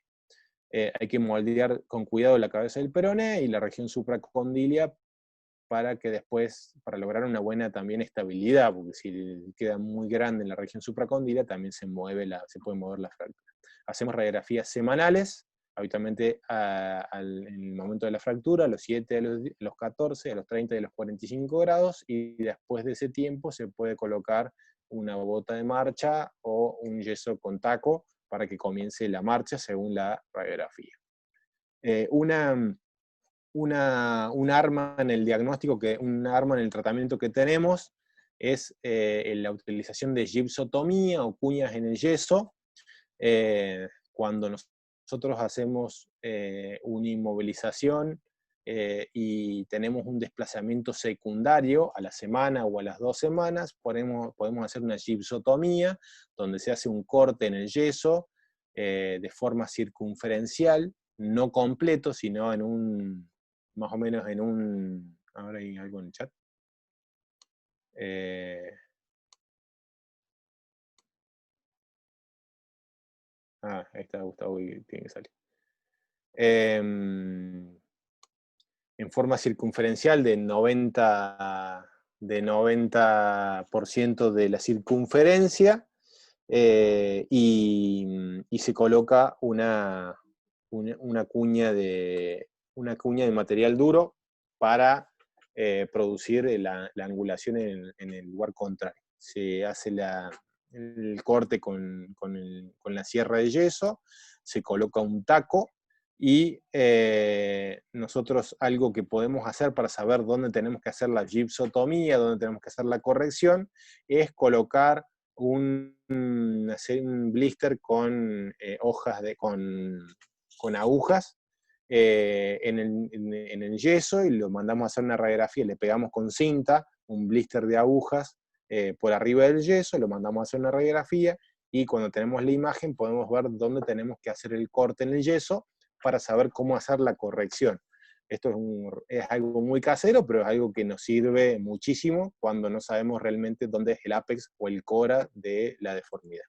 Hay que moldear con cuidado la cabeza del peroné y la región supracondilia para que después, para lograr una buena también estabilidad, porque si queda muy grande en la región supracondilia, también se puede mover la fractura. Hacemos radiografías semanales, habitualmente en el momento de la fractura, a los 7, a los 14, a los 30 y a los 45 grados, y después de ese tiempo se puede colocar una bota de marcha o un yeso con taco para que comience la marcha según la radiografía. Un arma en el diagnóstico, un arma en el tratamiento que tenemos es la utilización de gipsotomía o cuñas en el yeso. Cuando nosotros hacemos una inmovilización y tenemos un desplazamiento secundario a la semana o a las 2 semanas, podemos hacer una gipsotomía, donde se hace un corte en el yeso de forma circunferencial, no completo, sino más o menos en un... Ahora hay algo en el chat. Ahí está Gustavo y tiene que salir. En forma circunferencial de 90% de la circunferencia, y se coloca una cuña de material duro para producir la angulación en el lugar contrario. Se hace el corte con la sierra de yeso, se coloca un taco, y nosotros algo que podemos hacer para saber dónde tenemos que hacer la gipsotomía, dónde tenemos que hacer la corrección, es colocar hacer un blister con con agujas en el yeso, y lo mandamos a hacer una radiografía, le pegamos con cinta un blister de agujas por arriba del yeso, lo mandamos a hacer una radiografía, y cuando tenemos la imagen podemos ver dónde tenemos que hacer el corte en el yeso para saber cómo hacer la corrección. Esto es algo muy casero, pero es algo que nos sirve muchísimo cuando no sabemos realmente dónde es el ápex o el cora de la deformidad.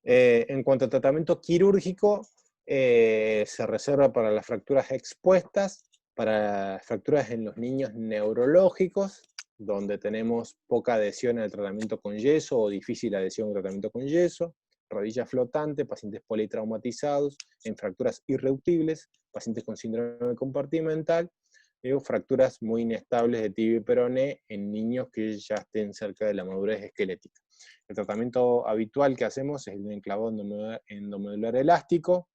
En cuanto a tratamiento quirúrgico, se reserva para las fracturas expuestas, para fracturas en los niños neurológicos, donde tenemos poca adhesión al tratamiento con yeso o difícil adhesión al tratamiento con yeso, rodilla flotante, pacientes politraumatizados, en fracturas irreductibles, pacientes con síndrome compartimental, o fracturas muy inestables de tibia y peroné en niños que ya estén cerca de la madurez esquelética. El tratamiento habitual que hacemos es el enclavado endomedular elástico,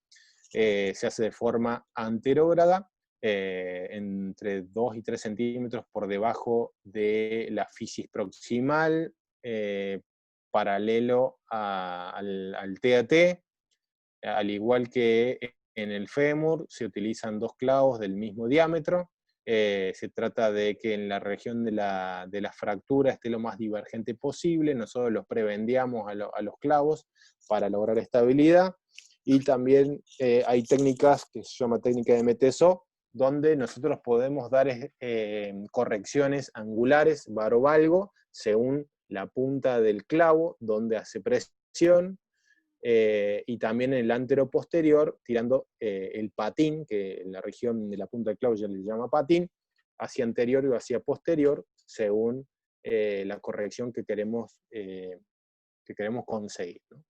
se hace de forma anterógrada, entre 2 y 3 centímetros por debajo de la fisis proximal, paralelo al TAT, al igual que en el fémur, se utilizan 2 clavos del mismo diámetro. Se trata de que en la región de la fractura esté lo más divergente posible. Nosotros los prebendiamos a los clavos para lograr estabilidad. Y también hay técnicas que se llama técnica de MTSO, donde nosotros podemos dar correcciones angulares, varovalgo, según la punta del clavo, donde hace presión, y también en el anteroposterior, tirando el patín, que en la región de la punta del clavo ya le llama patín, hacia anterior o hacia posterior, según la corrección que queremos conseguir, ¿no?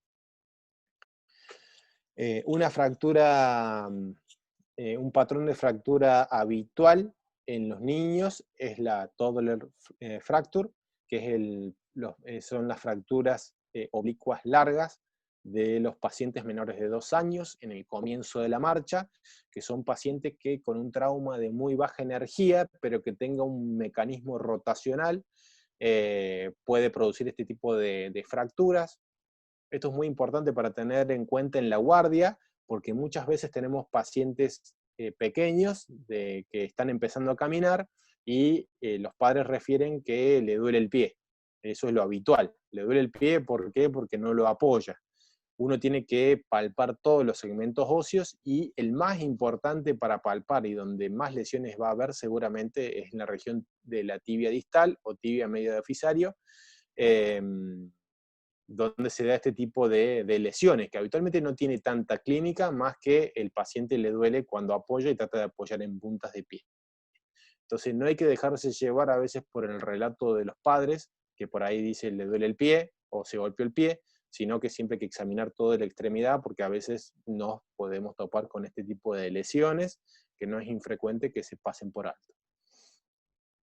Una fractura, un patrón de fractura habitual en los niños es la toddler fracture, que es son las fracturas oblicuas largas de los pacientes menores de 2 años en el comienzo de la marcha, que son pacientes que con un trauma de muy baja energía, pero que tenga un mecanismo rotacional, puede producir este tipo de fracturas. Esto es muy importante para tener en cuenta en la guardia, porque muchas veces tenemos pacientes pequeños que están empezando a caminar y los padres refieren que le duele el pie. Eso es lo habitual. Le duele el pie, ¿por qué? Porque no lo apoya. Uno tiene que palpar todos los segmentos óseos y el más importante para palpar y donde más lesiones va a haber seguramente es en la región de la tibia distal o tibia medio diafisario, donde se da este tipo de lesiones, que habitualmente no tiene tanta clínica, más que el paciente le duele cuando apoya y trata de apoyar en puntas de pie. Entonces no hay que dejarse llevar a veces por el relato de los padres, que por ahí dice le duele el pie o se golpeó el pie, sino que siempre hay que examinar toda la extremidad, porque a veces nos podemos topar con este tipo de lesiones, que no es infrecuente que se pasen por alto.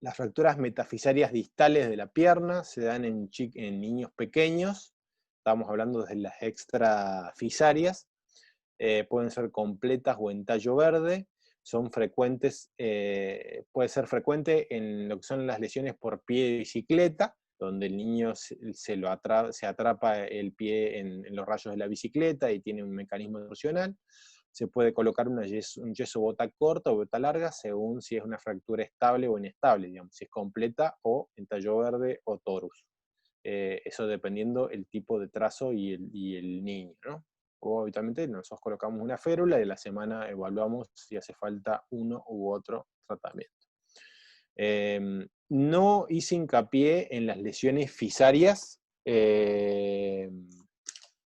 Las fracturas metafisarias distales de la pierna se dan en niños pequeños, estamos hablando de las extrafisarias, pueden ser completas o en tallo verde, son frecuentes, puede ser frecuente en lo que son las lesiones por pie de bicicleta, donde el niño se atrapa el pie en los rayos de la bicicleta y tiene un mecanismo torsional. Se puede colocar un yeso bota corta o bota larga, según si es una fractura estable o inestable, digamos, si es completa o en tallo verde o torus. Eso dependiendo el tipo de trazo y el niño, ¿no? O habitualmente nosotros colocamos una férula y a la semana evaluamos si hace falta uno u otro tratamiento. No hice hincapié en las lesiones fisarias.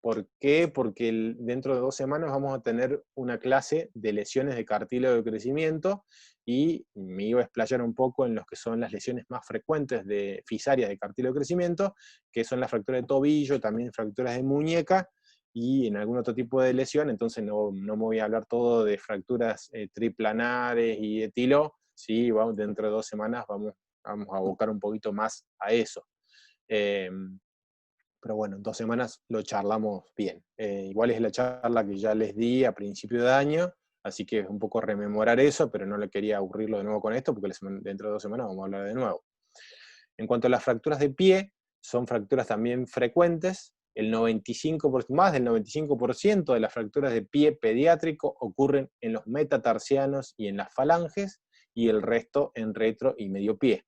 ¿Por qué? Porque dentro de 2 semanas vamos a tener una clase de lesiones de cartílago de crecimiento y me iba a explayar un poco en los que son las lesiones más frecuentes de fisarias de cartílago de crecimiento, que son las fracturas de tobillo, también fracturas de muñeca y en algún otro tipo de lesión. Entonces no me voy a hablar todo de fracturas triplanares y de tilo. Sí, dentro de 2 semanas vamos a abocar un poquito más a eso. Pero bueno, en 2 semanas lo charlamos bien. Igual es la charla que ya les di a principio de año, así que es un poco rememorar eso, pero no le quería aburrirlo de nuevo con esto, porque dentro de 2 semanas vamos a hablar de nuevo. En cuanto a las fracturas de pie, son fracturas también frecuentes. Más del 95% de las fracturas de pie pediátrico ocurren en los metatarsianos y en las falanges, y el resto en retro y medio pie.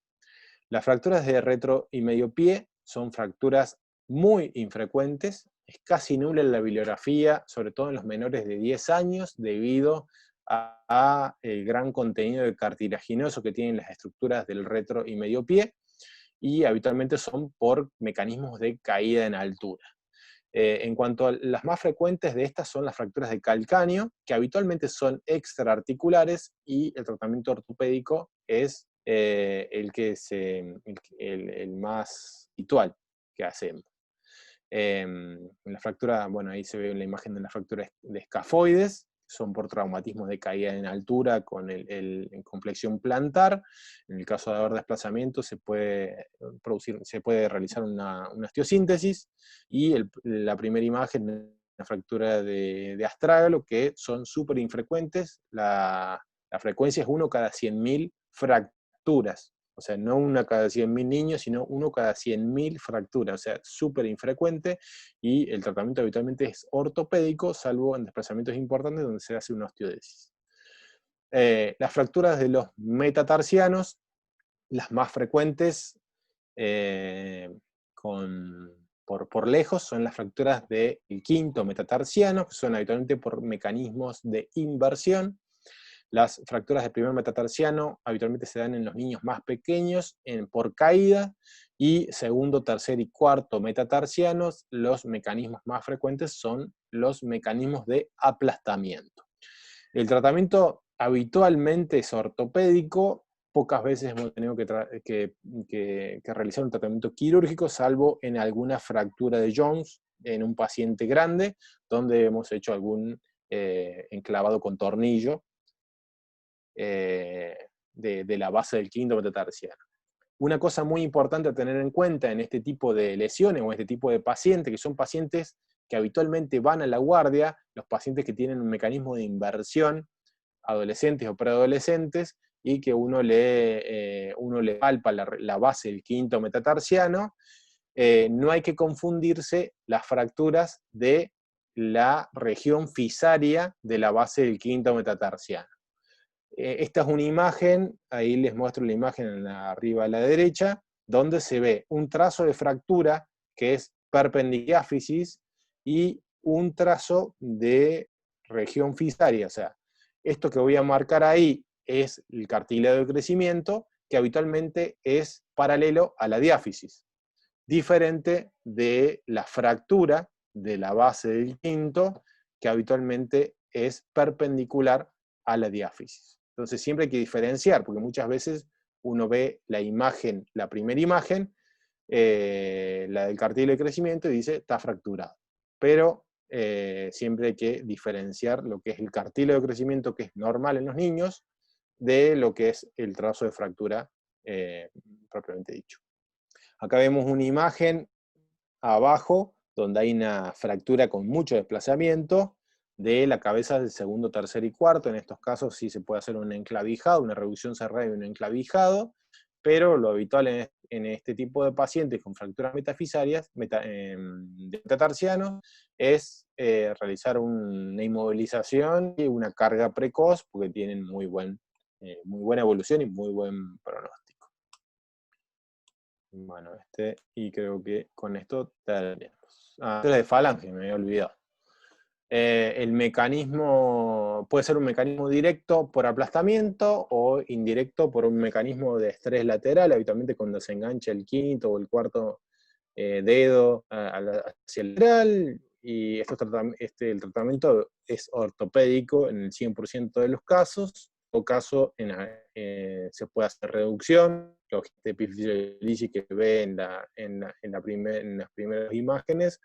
Las fracturas de retro y medio pie son fracturas muy infrecuentes, es casi nula en la bibliografía, sobre todo en los menores de 10 años, debido a el gran contenido de cartilaginoso que tienen las estructuras del retro y medio pie, y habitualmente son por mecanismos de caída en altura. En cuanto a las más frecuentes de estas son las fracturas de calcáneo, que habitualmente son extraarticulares, y el tratamiento ortopédico es el más habitual que hacemos. La fractura, bueno, ahí se ve la imagen de la fractura de escafoides, son por traumatismos de caída en altura con flexión plantar. En el caso de haber desplazamiento se puede realizar una osteosíntesis, y la primera imagen, la fractura de astrágalo, que son súper infrecuentes. La frecuencia es 1 cada 100.000 fracturas. O sea, no 1 cada 100.000 niños, sino 1 cada 100.000 fracturas. O sea, súper infrecuente, y el tratamiento habitualmente es ortopédico, salvo en desplazamientos importantes donde se hace una osteodesis. Las fracturas de los metatarsianos, las más frecuentes por lejos, son las fracturas del quinto metatarsiano, que son habitualmente por mecanismos de inversión. Las fracturas del primer metatarsiano habitualmente se dan en los niños más pequeños por caída, y segundo, tercer y cuarto metatarsianos, los mecanismos más frecuentes son los mecanismos de aplastamiento. El tratamiento habitualmente es ortopédico. Pocas veces hemos tenido que realizar un tratamiento quirúrgico, salvo en alguna fractura de Jones en un paciente grande, donde hemos hecho algún enclavado con tornillo de la base del quinto metatarsiano. Una cosa muy importante a tener en cuenta en este tipo de lesiones o este tipo de pacientes, que son pacientes que habitualmente van a la guardia, los pacientes que tienen un mecanismo de inversión, adolescentes o preadolescentes, y que uno le palpa la base del quinto metatarsiano, no hay que confundirse las fracturas de la región fisaria de la base del quinto metatarsiano. Esta es una imagen, ahí les muestro la imagen arriba a la derecha, donde se ve un trazo de fractura que es perpendicular y un trazo de región fisaria. O sea, esto que voy a marcar ahí es el cartílago de crecimiento, que habitualmente es paralelo a la diáfisis, diferente de la fractura de la base del quinto, que habitualmente es perpendicular a la diáfisis. Entonces siempre hay que diferenciar, porque muchas veces uno ve la imagen, la primera imagen, la del cartílago de crecimiento, y dice, está fracturado. Pero siempre hay que diferenciar lo que es el cartílago de crecimiento, que es normal en los niños, de lo que es el trazo de fractura propiamente dicho. Acá vemos una imagen abajo, donde hay una fractura con mucho desplazamiento de la cabeza del segundo, tercer y cuarto. En estos casos sí se puede hacer un enclavijado, una reducción cerrada y un enclavijado, pero lo habitual en este tipo de pacientes con fracturas metafisarias, de metatarsianos, es realizar una inmovilización y una carga precoz, porque tienen muy buena evolución y muy buen pronóstico. Bueno, y creo que con esto terminamos. Fractura de falange, me había olvidado. El mecanismo puede ser un mecanismo directo por aplastamiento o indirecto por un mecanismo de estrés lateral, habitualmente cuando se engancha el quinto o el cuarto dedo hacia el lateral, y el tratamiento es ortopédico en el 100% de los casos. En todo caso, se puede hacer reducción, los de epifisiolisis que ve en las primeras imágenes.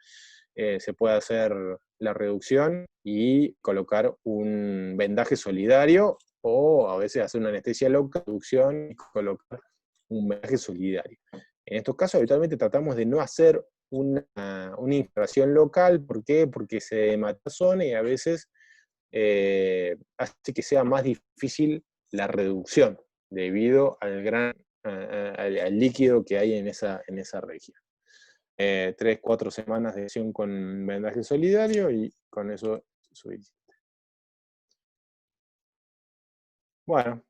Se puede hacer la reducción y colocar un vendaje solidario, o a veces hacer una anestesia local, reducción y colocar un vendaje solidario. En estos casos habitualmente tratamos de no hacer una infiltración local. ¿Por qué? Porque se hematosoma y a veces hace que sea más difícil la reducción debido al líquido que hay en esa región. 3-4 semanas de acción con vendaje solidario, y con eso es suficiente. Bueno,